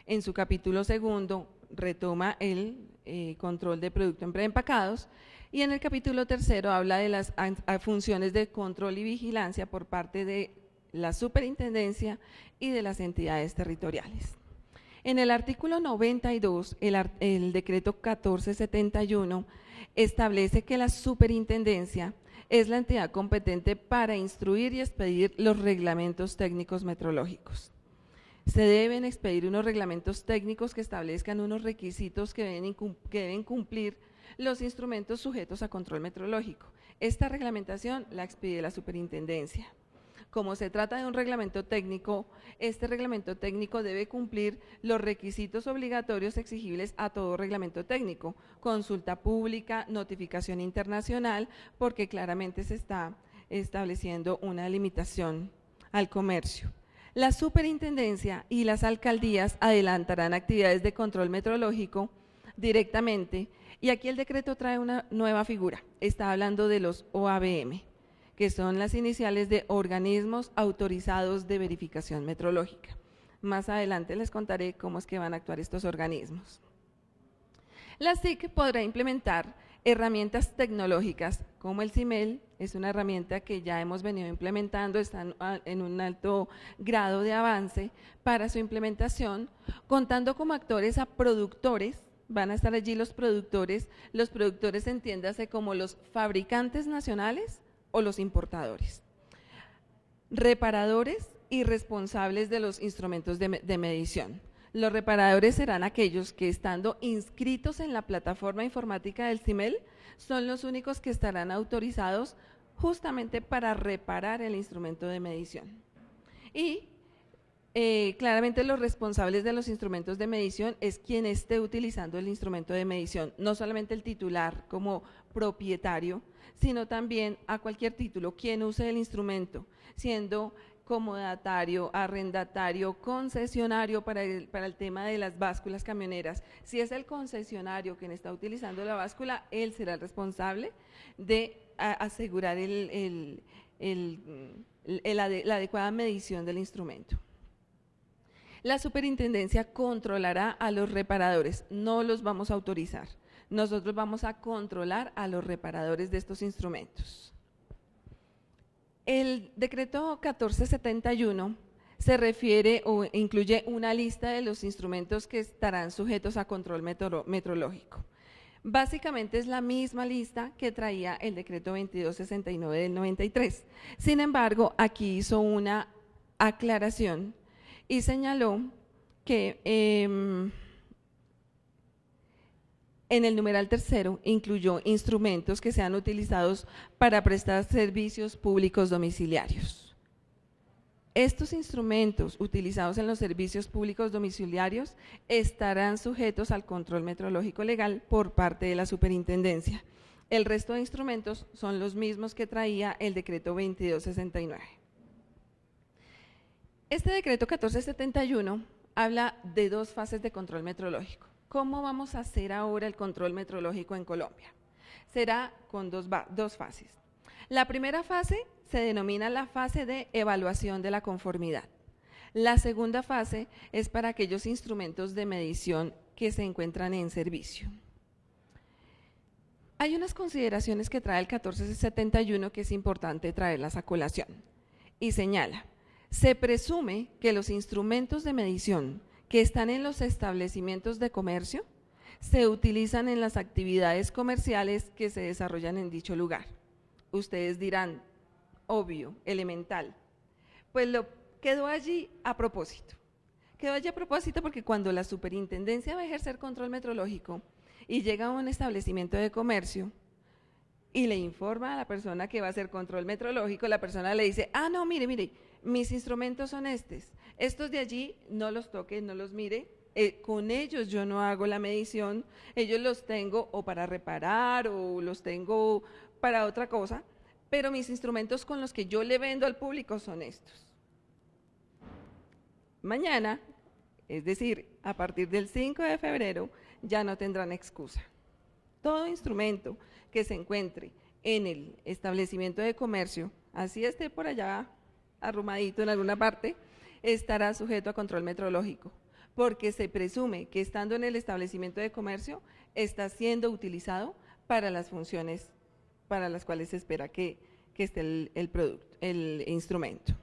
En su capítulo segundo retoma el control de producto en preempacados y en el capítulo tercero habla de las funciones de control y vigilancia por parte de la superintendencia y de las entidades territoriales. En el artículo 92, el decreto 1471 establece que la superintendencia es la entidad competente para instruir y expedir los reglamentos técnicos metrológicos. Se deben expedir unos reglamentos técnicos que establezcan unos requisitos que deben cumplir los instrumentos sujetos a control metrológico. Esta reglamentación la expide la superintendencia. Como se trata de un reglamento técnico, este reglamento técnico debe cumplir los requisitos obligatorios exigibles a todo reglamento técnico, consulta pública, notificación internacional, porque claramente se está estableciendo una limitación al comercio. La superintendencia y las alcaldías adelantarán actividades de control metrológico directamente y aquí el decreto trae una nueva figura, está hablando de los OABM, que son las iniciales de organismos autorizados de verificación metrológica. Más adelante les contaré cómo es que van a actuar estos organismos. La SIC podrá implementar herramientas tecnológicas como el CIMEL, es una herramienta que ya hemos venido implementando, están en un alto grado de avance para su implementación, contando como actores a productores. Van a estar allí los productores entiéndase como los fabricantes nacionales o los importadores, reparadores y responsables de los instrumentos de medición. Los reparadores serán aquellos que estando inscritos en la plataforma informática del CIMEL son los únicos que estarán autorizados justamente para reparar el instrumento de medición. Y claramente los responsables de los instrumentos de medición es quien esté utilizando el instrumento de medición, no solamente el titular como propietario, sino también a cualquier título, quien use el instrumento, siendo comodatario, arrendatario, concesionario para el tema de las básculas camioneras. Si es el concesionario quien está utilizando la báscula, él será el responsable de asegurar la adecuada medición del instrumento. La superintendencia controlará a los reparadores, no los vamos a autorizar. Nosotros vamos a controlar a los reparadores de estos instrumentos. El decreto 1471 se refiere o incluye una lista de los instrumentos que estarán sujetos a control metrológico. Básicamente es la misma lista que traía el decreto 2269 del 93. Sin embargo, aquí hizo una aclaración y señaló que en el numeral tercero incluyó instrumentos que sean utilizados para prestar servicios públicos domiciliarios. Estos instrumentos utilizados en los servicios públicos domiciliarios estarán sujetos al control metrológico legal por parte de la superintendencia. El resto de instrumentos son los mismos que traía el decreto 2269. Este decreto 1471 habla de dos fases de control metrológico. ¿Cómo vamos a hacer ahora el control metrológico en Colombia? Será con dos fases. La primera fase se denomina la fase de evaluación de la conformidad. La segunda fase es para aquellos instrumentos de medición que se encuentran en servicio. Hay unas consideraciones que trae el 1471 que es importante traerlas a colación y señala: se presume que los instrumentos de medición que están en los establecimientos de comercio se utilizan en las actividades comerciales que se desarrollan en dicho lugar. Ustedes dirán, obvio, elemental. Pues lo quedó allí a propósito. Quedó allí a propósito porque cuando la superintendencia va a ejercer control metrológico y llega a un establecimiento de comercio y le informa a la persona que va a hacer control metrológico, la persona le dice: ah, no, mire, mis instrumentos son estos de allí, no los toque, no los mire, con ellos yo no hago la medición, ellos los tengo o para reparar o los tengo para otra cosa, pero mis instrumentos con los que yo le vendo al público son estos. Mañana, es decir, a partir del 5 de febrero, ya no tendrán excusa. Todo instrumento que se encuentre en el establecimiento de comercio, así esté por allá arrumadito en alguna parte, estará sujeto a control metrológico, porque se presume que estando en el establecimiento de comercio está siendo utilizado para las funciones para las cuales se espera que esté el instrumento.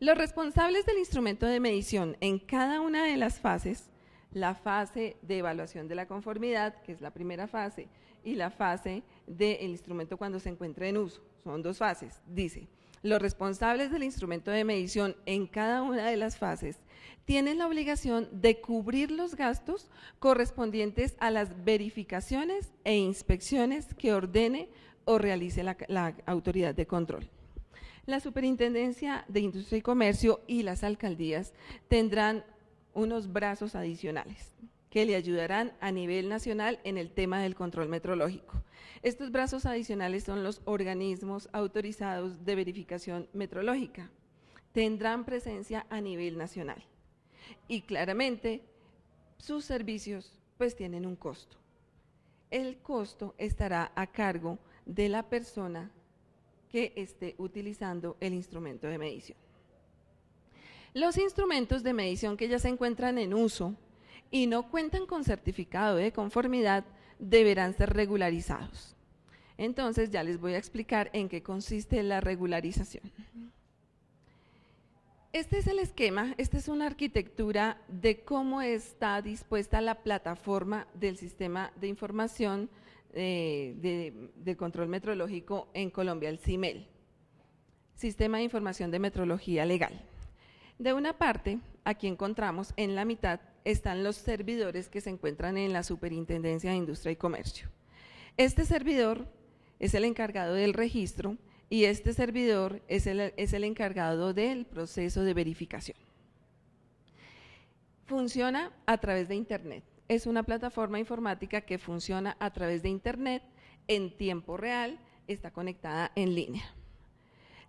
Los responsables del instrumento de medición en cada una de las fases, la fase de evaluación de la conformidad, que es la primera fase, y la fase del instrumento cuando se encuentre en uso, son dos fases, dice: los responsables del instrumento de medición en cada una de las fases tienen la obligación de cubrir los gastos correspondientes a las verificaciones e inspecciones que ordene o realice la autoridad de control. La Superintendencia de Industria y Comercio y las alcaldías tendrán unos brazos adicionales que le ayudarán a nivel nacional en el tema del control metrológico. Estos brazos adicionales son los organismos autorizados de verificación metrológica. Tendrán presencia a nivel nacional y claramente sus servicios pues tienen un costo. El costo estará a cargo de la persona que esté utilizando el instrumento de medición. Los instrumentos de medición que ya se encuentran en uso y no cuentan con certificado de conformidad deberán ser regularizados. Entonces ya les voy a explicar en qué consiste la regularización. Este es el esquema, esta es una arquitectura de cómo está dispuesta la plataforma del sistema de información de control metrológico en Colombia, el CIMEL, Sistema de Información de Metrología Legal. De una parte, aquí encontramos en la mitad están los servidores que se encuentran en la Superintendencia de Industria y Comercio. Este servidor es el encargado del registro y este servidor es el encargado del proceso de verificación. Funciona a través de Internet. Es una plataforma informática que funciona a través de Internet en tiempo real, está conectada en línea.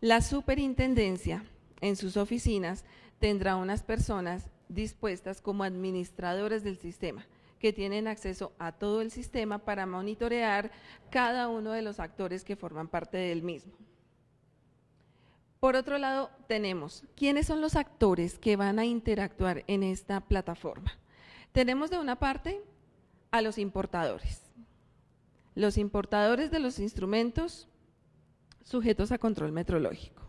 La superintendencia en sus oficinas tendrá unas personas dispuestas como administradores del sistema, que tienen acceso a todo el sistema para monitorear cada uno de los actores que forman parte del mismo. Por otro lado, tenemos, ¿quiénes son los actores que van a interactuar en esta plataforma? Tenemos de una parte a los importadores. Los importadores de los instrumentos sujetos a control metrológico.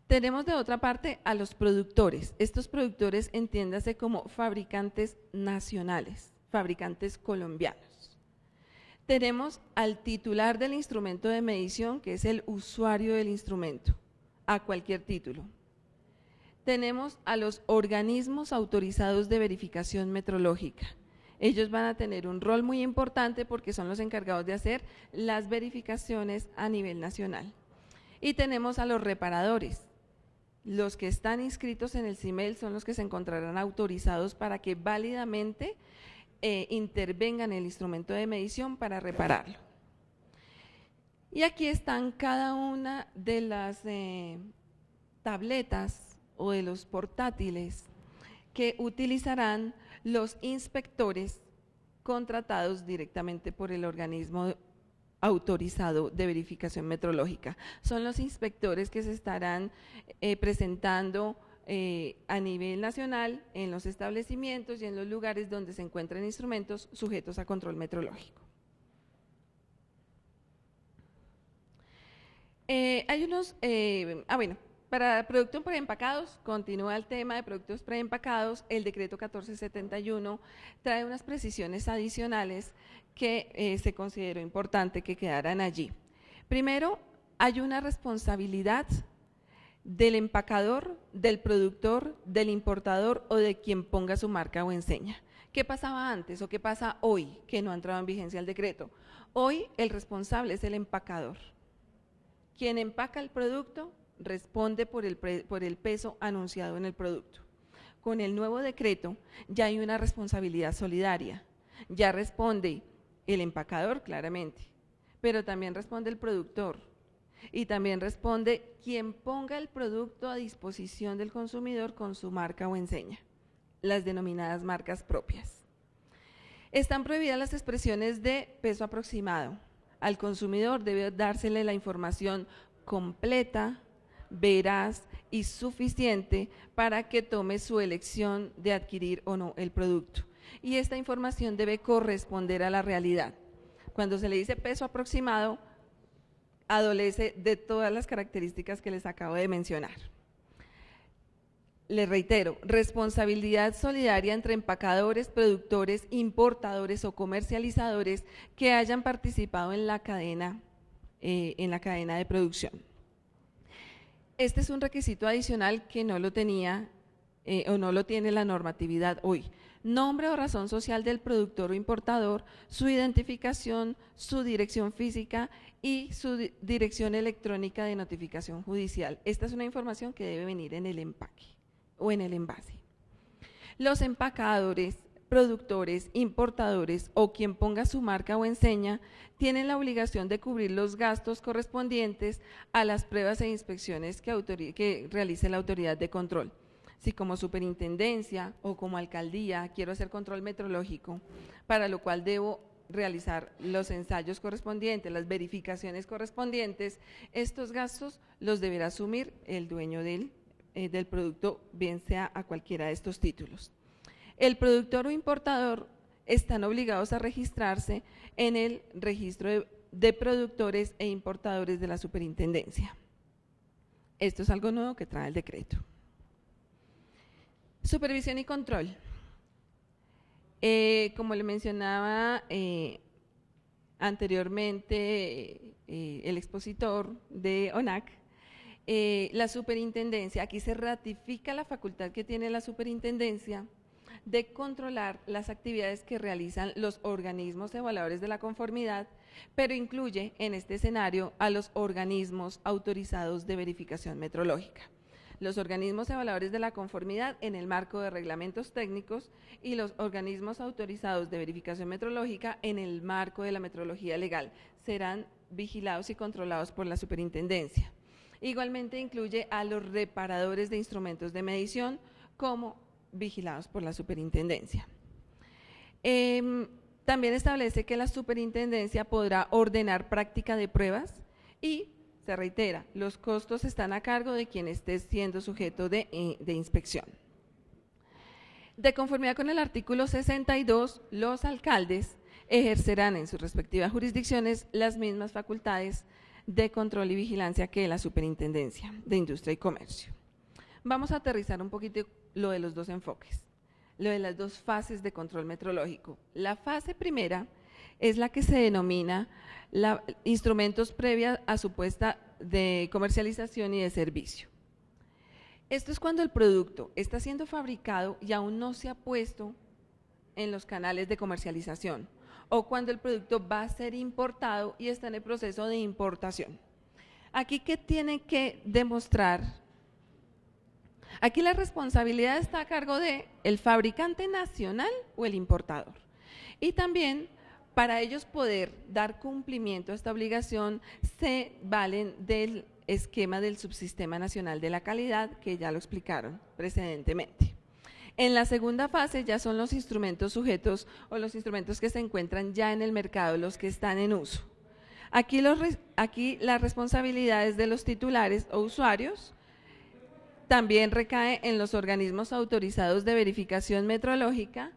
Tenemos de otra parte a los productores. Estos productores entiéndase como fabricantes nacionales, fabricantes colombianos. Tenemos al titular del instrumento de medición, que es el usuario del instrumento, a cualquier título. Tenemos a los organismos autorizados de verificación metrológica. Ellos van a tener un rol muy importante porque son los encargados de hacer las verificaciones a nivel nacional. Y tenemos a los reparadores. Los que están inscritos en el CIMEL son los que se encontrarán autorizados para que válidamente intervengan en el instrumento de medición para repararlo. Y aquí están cada una de las tabletas o de los portátiles que utilizarán los inspectores contratados directamente por el organismo autorizado de verificación metrológica. Son los inspectores que se estarán presentando a nivel nacional en los establecimientos y en los lugares donde se encuentran instrumentos sujetos a control metrológico. Hay unos, para productos preempacados, continúa el tema de productos preempacados. El decreto 1471 trae unas precisiones adicionales que se consideró importante que quedaran allí. Primero, hay una responsabilidad del empacador, del productor, del importador o de quien ponga su marca o enseña. ¿Qué pasaba antes o qué pasa hoy que no ha entrado en vigencia el decreto? Hoy el responsable es el empacador. Quien empaca el producto responde por el peso anunciado en el producto. Con el nuevo decreto ya hay una responsabilidad solidaria, ya responde el empacador claramente, pero también responde el productor y también responde quien ponga el producto a disposición del consumidor con su marca o enseña, las denominadas marcas propias. Están prohibidas las expresiones de peso aproximado. Al consumidor debe dársele la información completa, veraz y suficiente para que tome su elección de adquirir o no el producto. Y esta información debe corresponder a la realidad. Cuando se le dice peso aproximado, adolece de todas las características que les acabo de mencionar. Les reitero, responsabilidad solidaria entre empacadores, productores, importadores o comercializadores que hayan participado en la cadena de producción. Este es un requisito adicional que no lo tenía o no lo tiene la normatividad hoy. Nombre o razón social del productor o importador, su identificación, su dirección física y su dirección electrónica de notificación judicial. Esta es una información que debe venir en el empaque o en el envase. Los empacadores, productores, importadores o quien ponga su marca o enseña tienen la obligación de cubrir los gastos correspondientes a las pruebas e inspecciones que realice la autoridad de control. Si como superintendencia o como alcaldía quiero hacer control metrológico, para lo cual debo realizar los ensayos correspondientes, las verificaciones correspondientes, estos gastos los deberá asumir el dueño del producto, bien sea a cualquiera de estos títulos. El productor o importador están obligados a registrarse en el registro de productores e importadores de la superintendencia. Esto es algo nuevo que trae el decreto. Supervisión y control. Como le mencionaba anteriormente el expositor de ONAC, la superintendencia, aquí se ratifica la facultad que tiene la superintendencia de controlar las actividades que realizan los organismos evaluadores de la conformidad, pero incluye en este escenario a los organismos autorizados de verificación metrológica. Los organismos evaluadores de la conformidad en el marco de reglamentos técnicos y los organismos autorizados de verificación metrológica en el marco de la metrología legal serán vigilados y controlados por la superintendencia. Igualmente incluye a los reparadores de instrumentos de medición como vigilados por la superintendencia. También establece que la superintendencia podrá ordenar práctica de pruebas y se reitera, los costos están a cargo de quien esté siendo sujeto de inspección. De conformidad con el artículo 62, los alcaldes ejercerán en sus respectivas jurisdicciones las mismas facultades de control y vigilancia que es la Superintendencia de Industria y Comercio. Vamos a aterrizar un poquito lo de los dos enfoques, lo de las dos fases de control metrológico. La fase primera es la que se denomina instrumentos previa a su puesta de comercialización y de servicio. Esto es cuando el producto está siendo fabricado y aún no se ha puesto en los canales de comercialización, o cuando el producto va a ser importado y está en el proceso de importación. Aquí, ¿qué tiene que demostrar? Aquí la responsabilidad está a cargo del fabricante nacional o el importador. Y también, para ellos poder dar cumplimiento a esta obligación, se valen del esquema del Subsistema Nacional de la Calidad, que ya lo explicaron precedentemente. En la segunda fase ya son los instrumentos sujetos o los instrumentos que se encuentran ya en el mercado, los que están en uso. Aquí las responsabilidades de los titulares o usuarios también recae en los organismos autorizados de verificación metrológica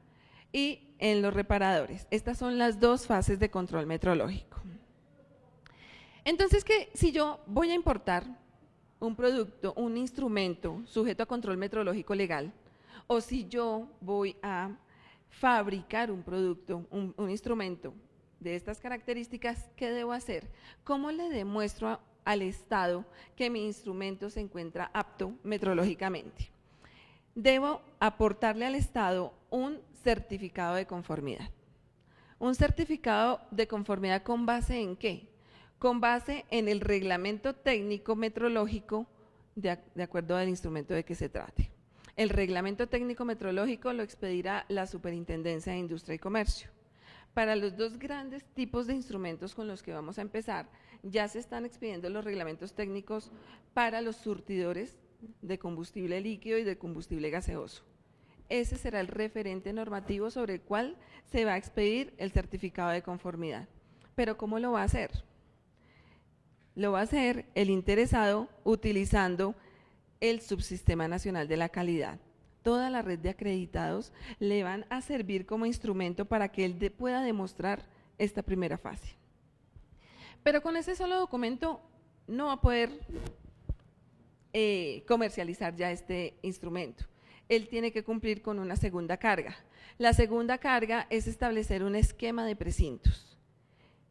y en los reparadores. Estas son las dos fases de control metrológico. Entonces, si yo voy a importar un producto, un instrumento sujeto a control metrológico legal, o si yo voy a fabricar un producto, un instrumento de estas características, ¿qué debo hacer? ¿Cómo le demuestro al Estado que mi instrumento se encuentra apto metrológicamente? Debo aportarle al Estado un certificado de conformidad. ¿Un certificado de conformidad con base en qué? Con base en el reglamento técnico metrológico de acuerdo al instrumento de que se trate. El reglamento técnico metrológico lo expedirá la Superintendencia de Industria y Comercio. Para los dos grandes tipos de instrumentos con los que vamos a empezar, ya se están expidiendo los reglamentos técnicos para los surtidores de combustible líquido y de combustible gaseoso. Ese será el referente normativo sobre el cual se va a expedir el certificado de conformidad. ¿Pero cómo lo va a hacer? Lo va a hacer el interesado utilizando el Subsistema Nacional de la Calidad. Toda la red de acreditados le van a servir como instrumento para que él pueda demostrar esta primera fase. Pero con ese solo documento no va a poder comercializar ya este instrumento. Él tiene que cumplir con una segunda carga. La segunda carga es establecer un esquema de precintos.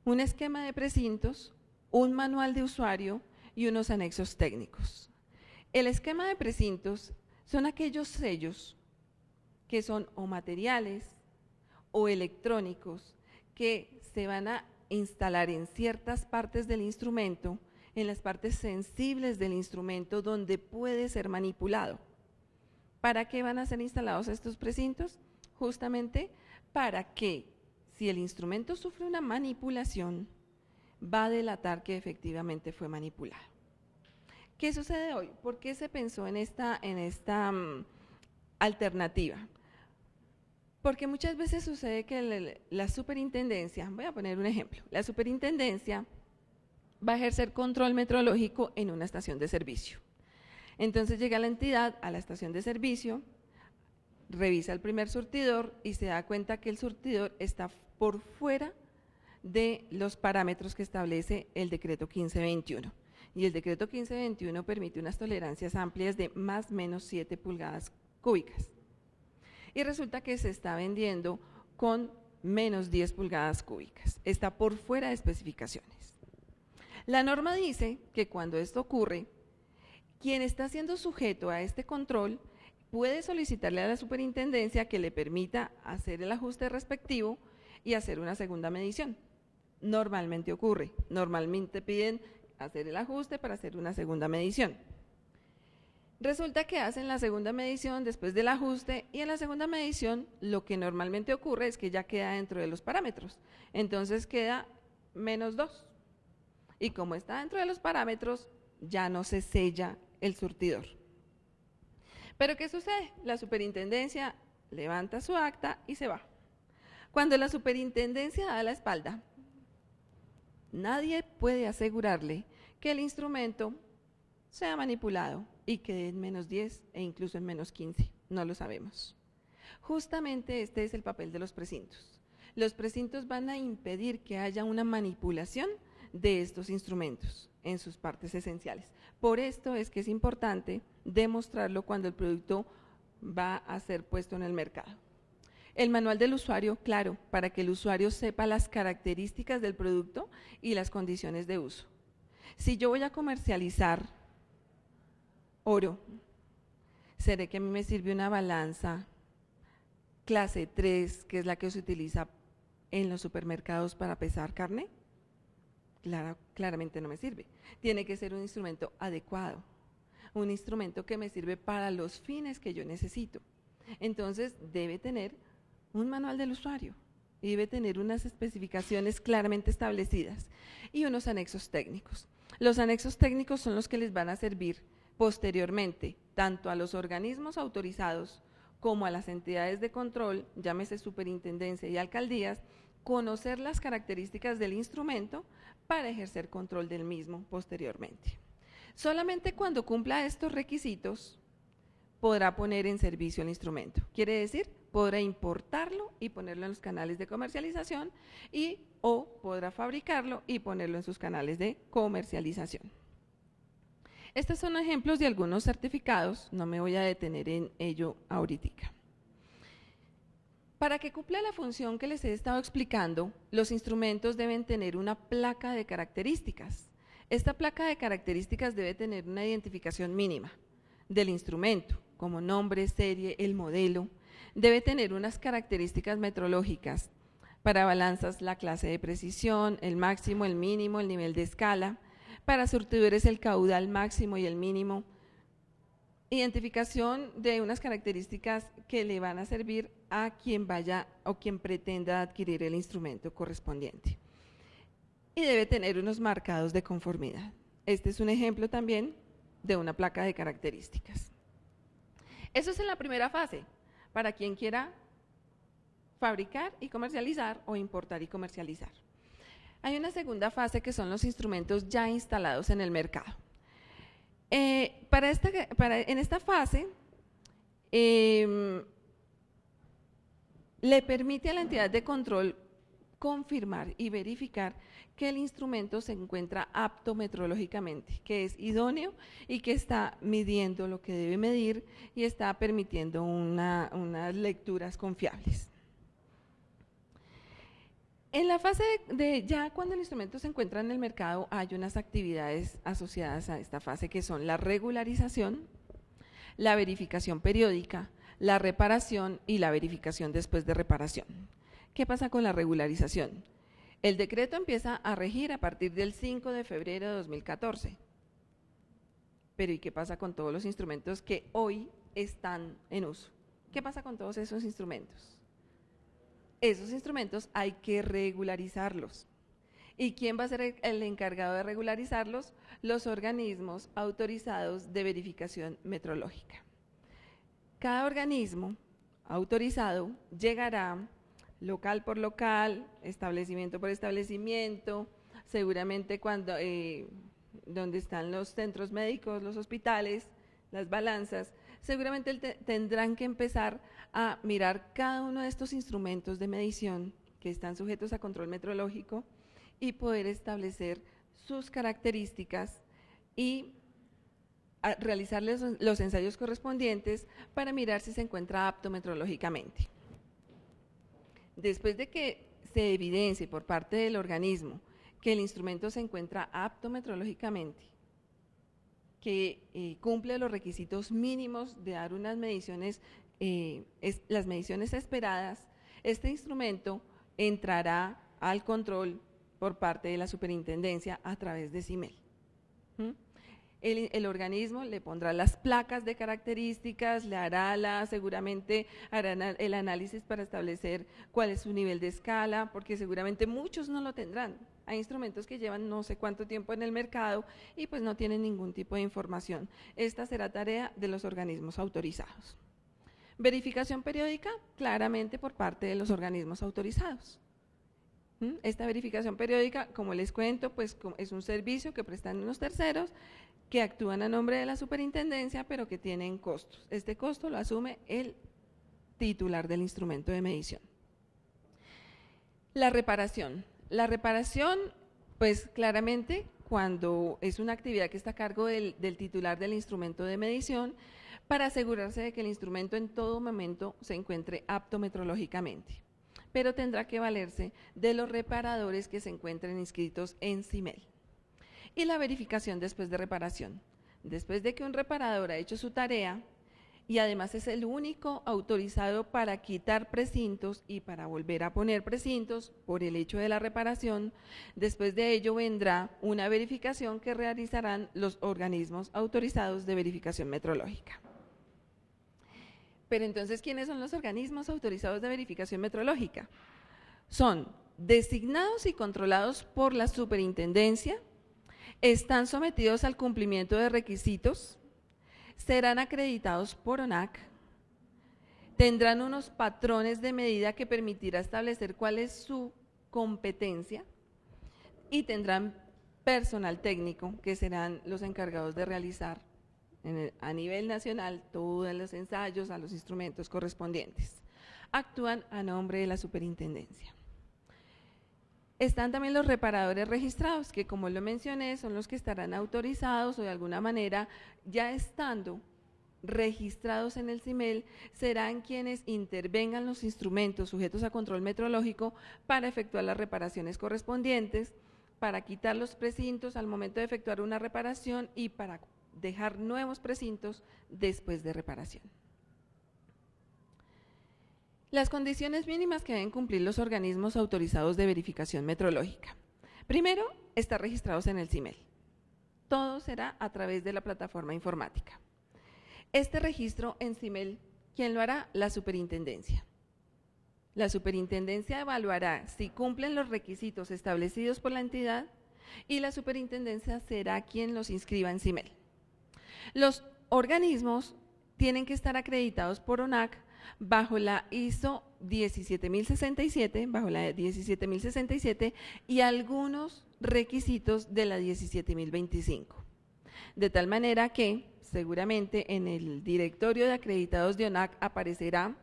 Un esquema de precintos, un manual de usuario y unos anexos técnicos. El esquema de precintos son aquellos sellos que son o materiales o electrónicos que se van a instalar en ciertas partes del instrumento, en las partes sensibles del instrumento donde puede ser manipulado. ¿Para qué van a ser instalados estos precintos? Justamente para que, si el instrumento sufre una manipulación, va a delatar que efectivamente fue manipulado. ¿Qué sucede hoy? ¿Por qué se pensó en esta alternativa? Porque muchas veces sucede que la superintendencia, voy a poner un ejemplo, la superintendencia va a ejercer control metrológico en una estación de servicio. Entonces llega la entidad a la estación de servicio, revisa el primer surtidor y se da cuenta que el surtidor está por fuera de los parámetros que establece el decreto 1521. Y el decreto 1521 permite unas tolerancias amplias de más o menos 7 pulgadas cúbicas. Y resulta que se está vendiendo con menos 10 pulgadas cúbicas. Está por fuera de especificaciones. La norma dice que cuando esto ocurre, quien está siendo sujeto a este control puede solicitarle a la superintendencia que le permita hacer el ajuste respectivo y hacer una segunda medición. Normalmente ocurre, normalmente piden hacer el ajuste para hacer una segunda medición. Resulta que hacen la segunda medición después del ajuste y en la segunda medición lo que normalmente ocurre es que ya queda dentro de los parámetros, entonces queda menos 2 y como está dentro de los parámetros ya no se sella el surtidor. Pero ¿qué sucede? La superintendencia levanta su acta y se va. Cuando la superintendencia da la espalda, nadie puede asegurarle que el instrumento sea manipulado y quede en menos 10 e incluso en menos 15, no lo sabemos. Justamente este es el papel de los precintos. Los precintos van a impedir que haya una manipulación de estos instrumentos en sus partes esenciales. Por esto es que es importante demostrarlo cuando el producto va a ser puesto en el mercado. El manual del usuario, claro, para que el usuario sepa las características del producto y las condiciones de uso. Si yo voy a comercializar oro, ¿será que a mí me sirve una balanza clase 3, que es la que se utiliza en los supermercados para pesar carne? Claramente no me sirve. Tiene que ser un instrumento adecuado, un instrumento que me sirve para los fines que yo necesito. Entonces debe tener un manual del usuario y debe tener unas especificaciones claramente establecidas y unos anexos técnicos. Los anexos técnicos son los que les van a servir posteriormente tanto a los organismos autorizados como a las entidades de control, llámese superintendencia y alcaldías, conocer las características del instrumento para ejercer control del mismo posteriormente. Solamente cuando cumpla estos requisitos podrá poner en servicio el instrumento. Quiere decir, podrá importarlo y ponerlo en los canales de comercialización o podrá fabricarlo y ponerlo en sus canales de comercialización. Estos son ejemplos de algunos certificados, no me voy a detener en ello ahorita. Para que cumpla la función que les he estado explicando, los instrumentos deben tener una placa de características. Esta placa de características debe tener una identificación mínima del instrumento, como nombre, serie, el modelo. Debe tener unas características metrológicas para balanzas, la clase de precisión, el máximo, el mínimo, el nivel de escala. Para surtidores, el caudal máximo y el mínimo. Identificación de unas características que le van a servir a quien vaya o quien pretenda adquirir el instrumento correspondiente. Y debe tener unos marcados de conformidad. Este es un ejemplo también de una placa de características. Eso es en la primera fase, para quien quiera fabricar y comercializar o importar y comercializar. Hay una segunda fase que son los instrumentos ya instalados en el mercado. En esta fase le permite a la entidad de control confirmar y verificar que el instrumento se encuentra apto metrológicamente, que es idóneo y que está midiendo lo que debe medir y está permitiendo unas lecturas confiables. En la fase de ya cuando el instrumento se encuentra en el mercado, hay unas actividades asociadas a esta fase que son la regularización, la verificación periódica, la reparación y la verificación después de reparación. ¿Qué pasa con la regularización? El decreto empieza a regir a partir del 5 de febrero de 2014. Pero ¿y qué pasa con todos los instrumentos que hoy están en uso? ¿Qué pasa con todos esos instrumentos? Esos instrumentos hay que regularizarlos. ¿Y quién va a ser el encargado de regularizarlos? Los organismos autorizados de verificación metrológica. Cada organismo autorizado llegará local por local, establecimiento por establecimiento, seguramente donde están los centros médicos, los hospitales, las balanzas, seguramente tendrán que empezar a mirar cada uno de estos instrumentos de medición que están sujetos a control metrológico y poder establecer sus características y realizarles los ensayos correspondientes para mirar si se encuentra apto metrológicamente. Después de que se evidencie por parte del organismo que el instrumento se encuentra apto metrológicamente, que cumple los requisitos mínimos de dar unas mediciones, las mediciones esperadas, este instrumento entrará al control por parte de la superintendencia a través de CIMEL. El organismo le pondrá las placas de características, le hará seguramente harán el análisis para establecer cuál es su nivel de escala, porque seguramente muchos no lo tendrán. Hay instrumentos que llevan no sé cuánto tiempo en el mercado y pues no tienen ningún tipo de información. Esta será tarea de los organismos autorizados. Verificación periódica, claramente por parte de los organismos autorizados. Esta verificación periódica, como les cuento, pues es un servicio que prestan unos terceros que actúan a nombre de la superintendencia, pero que tienen costos. Este costo lo asume el titular del instrumento de medición. La reparación. La reparación Pues claramente, cuando es una actividad que está a cargo del titular del instrumento de medición, para asegurarse de que el instrumento en todo momento se encuentre apto metrológicamente, pero tendrá que valerse de los reparadores que se encuentren inscritos en CIMEL. Y la verificación después de reparación. Después de que un reparador ha hecho su tarea, y además es el único autorizado para quitar precintos y para volver a poner precintos por el hecho de la reparación, después de ello vendrá una verificación que realizarán los organismos autorizados de verificación metrológica. Pero entonces, ¿quiénes son los organismos autorizados de verificación metrológica? Son designados y controlados por la superintendencia, están sometidos al cumplimiento de requisitos, serán acreditados por ONAC, tendrán unos patrones de medida que permitirá establecer cuál es su competencia y tendrán personal técnico que serán los encargados de realizar a nivel nacional todos los ensayos a los instrumentos correspondientes. Actúan a nombre de la superintendencia. Están también los reparadores registrados, que como lo mencioné, son los que estarán autorizados o de alguna manera, ya estando registrados en el CIMEL, serán quienes intervengan los instrumentos sujetos a control metrológico para efectuar las reparaciones correspondientes, para quitar los precintos al momento de efectuar una reparación y para dejar nuevos precintos después de reparación. Las condiciones mínimas que deben cumplir los organismos autorizados de verificación metrológica. Primero, estar registrados en el CIMEL. Todo será a través de la plataforma informática. Este registro en CIMEL, ¿quién lo hará? La superintendencia. La superintendencia evaluará si cumplen los requisitos establecidos por la entidad y la superintendencia será quien los inscriba en CIMEL. Los organismos tienen que estar acreditados por ONAC bajo la ISO 17067, y algunos requisitos de la 17025. De tal manera que seguramente en el directorio de acreditados de ONAC aparecerá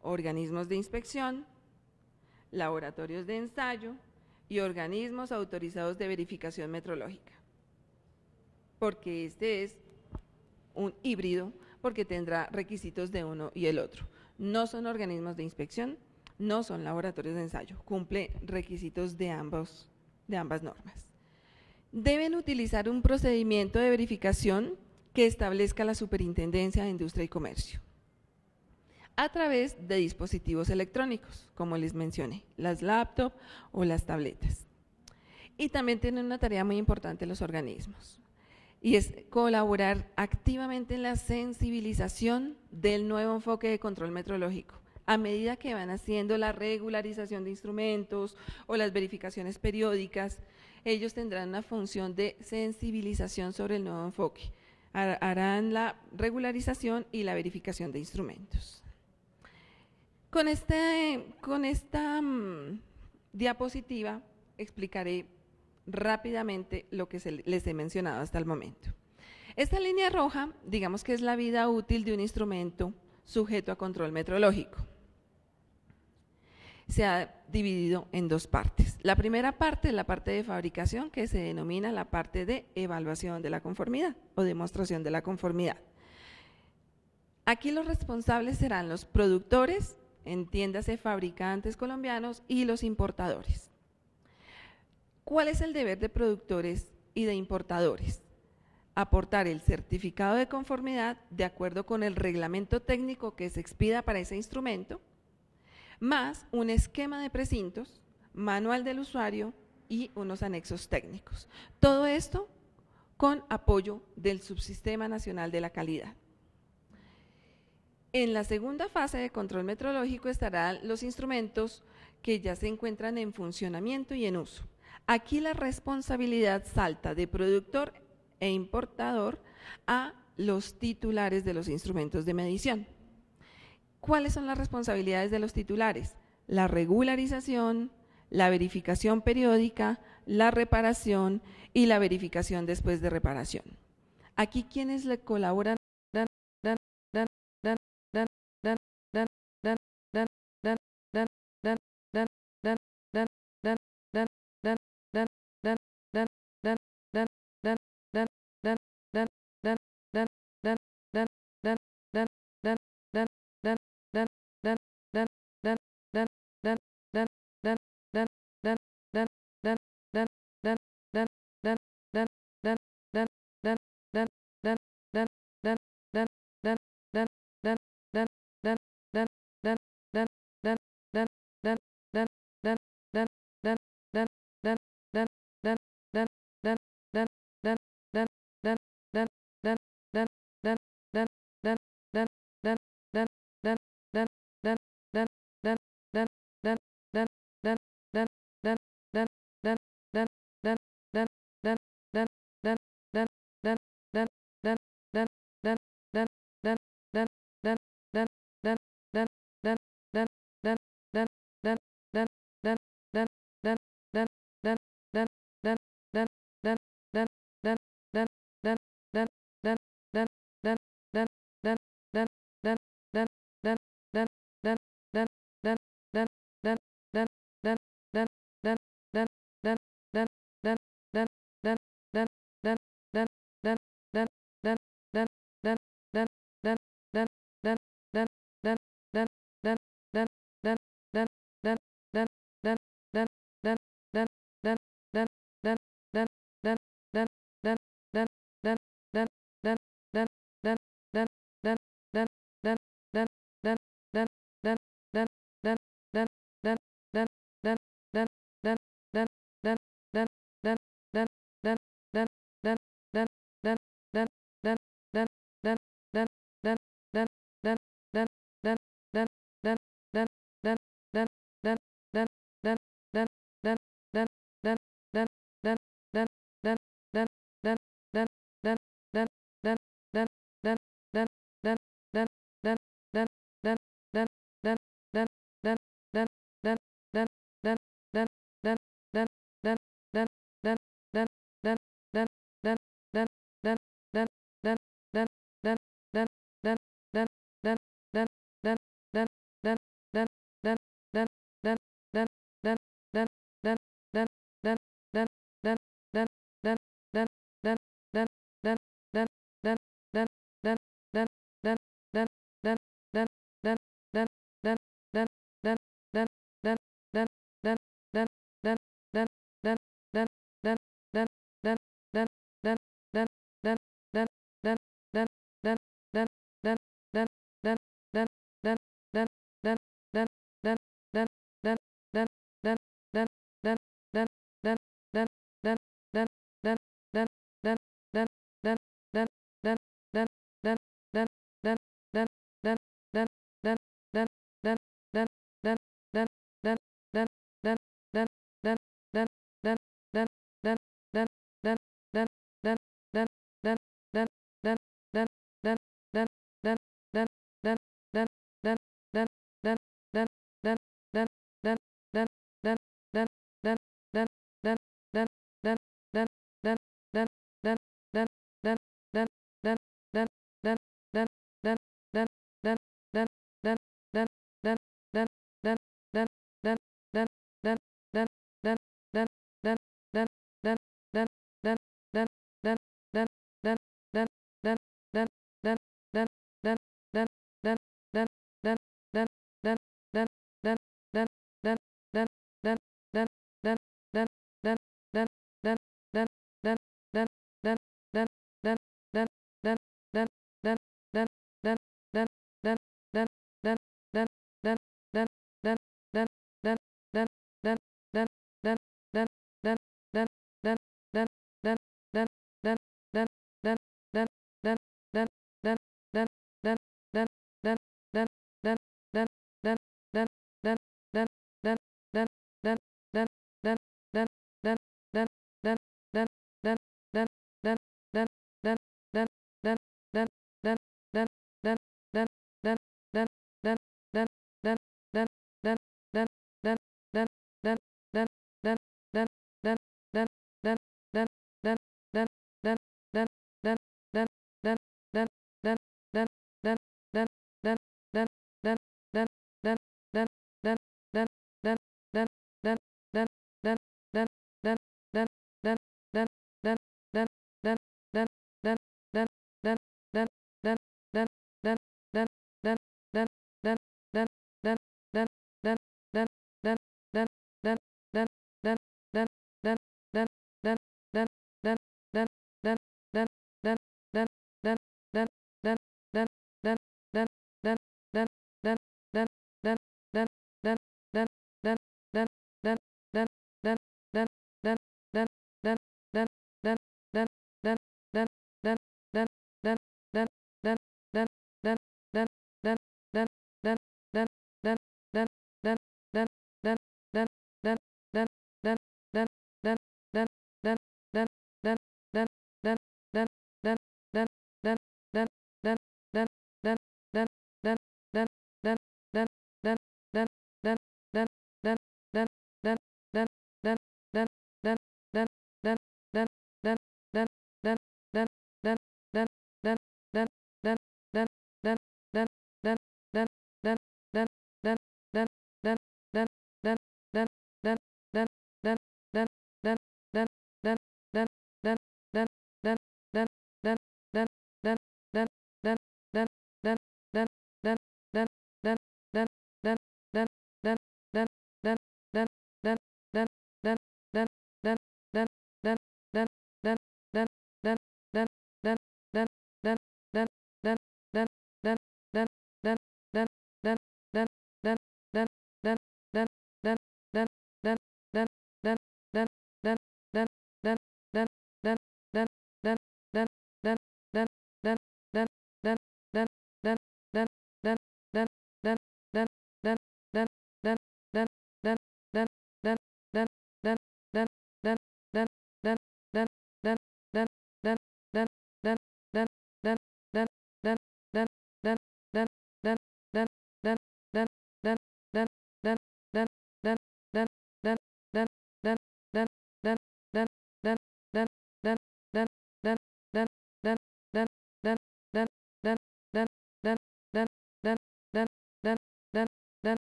organismos de inspección, laboratorios de ensayo y organismos autorizados de verificación metrológica. Porque este es un híbrido, porque tendrá requisitos de uno y el otro. No son organismos de inspección, no son laboratorios de ensayo, cumple requisitos de ambas normas. Deben utilizar un procedimiento de verificación que establezca la Superintendencia de Industria y Comercio a través de dispositivos electrónicos, como les mencioné, las laptops o las tabletas. Y también tienen una tarea muy importante los organismos, y es colaborar activamente en la sensibilización del nuevo enfoque de control metrológico. A medida que van haciendo la regularización de instrumentos o las verificaciones periódicas, ellos tendrán una función de sensibilización sobre el nuevo enfoque. Harán la regularización y la verificación de instrumentos. Con esta diapositiva explicaré rápidamente lo que les he mencionado hasta el momento. Esta línea roja, digamos que es la vida útil de un instrumento sujeto a control metrológico. Se ha dividido en dos partes. La primera parte es la parte de fabricación, que se denomina la parte de evaluación de la conformidad o demostración de la conformidad. Aquí los responsables serán los productores, entiéndase fabricantes colombianos, y los importadores. ¿Cuál es el deber de productores y de importadores? Aportar el certificado de conformidad de acuerdo con el reglamento técnico que se expida para ese instrumento, más un esquema de precintos, manual del usuario y unos anexos técnicos. Todo esto con apoyo del Subsistema Nacional de la Calidad. En la segunda fase de control metrológico estarán los instrumentos que ya se encuentran en funcionamiento y en uso. Aquí la responsabilidad salta de productor e importador a los titulares de los instrumentos de medición. ¿Cuáles son las responsabilidades de los titulares? La regularización, la verificación periódica, la reparación y la verificación después de reparación. Aquí quienes le colaboran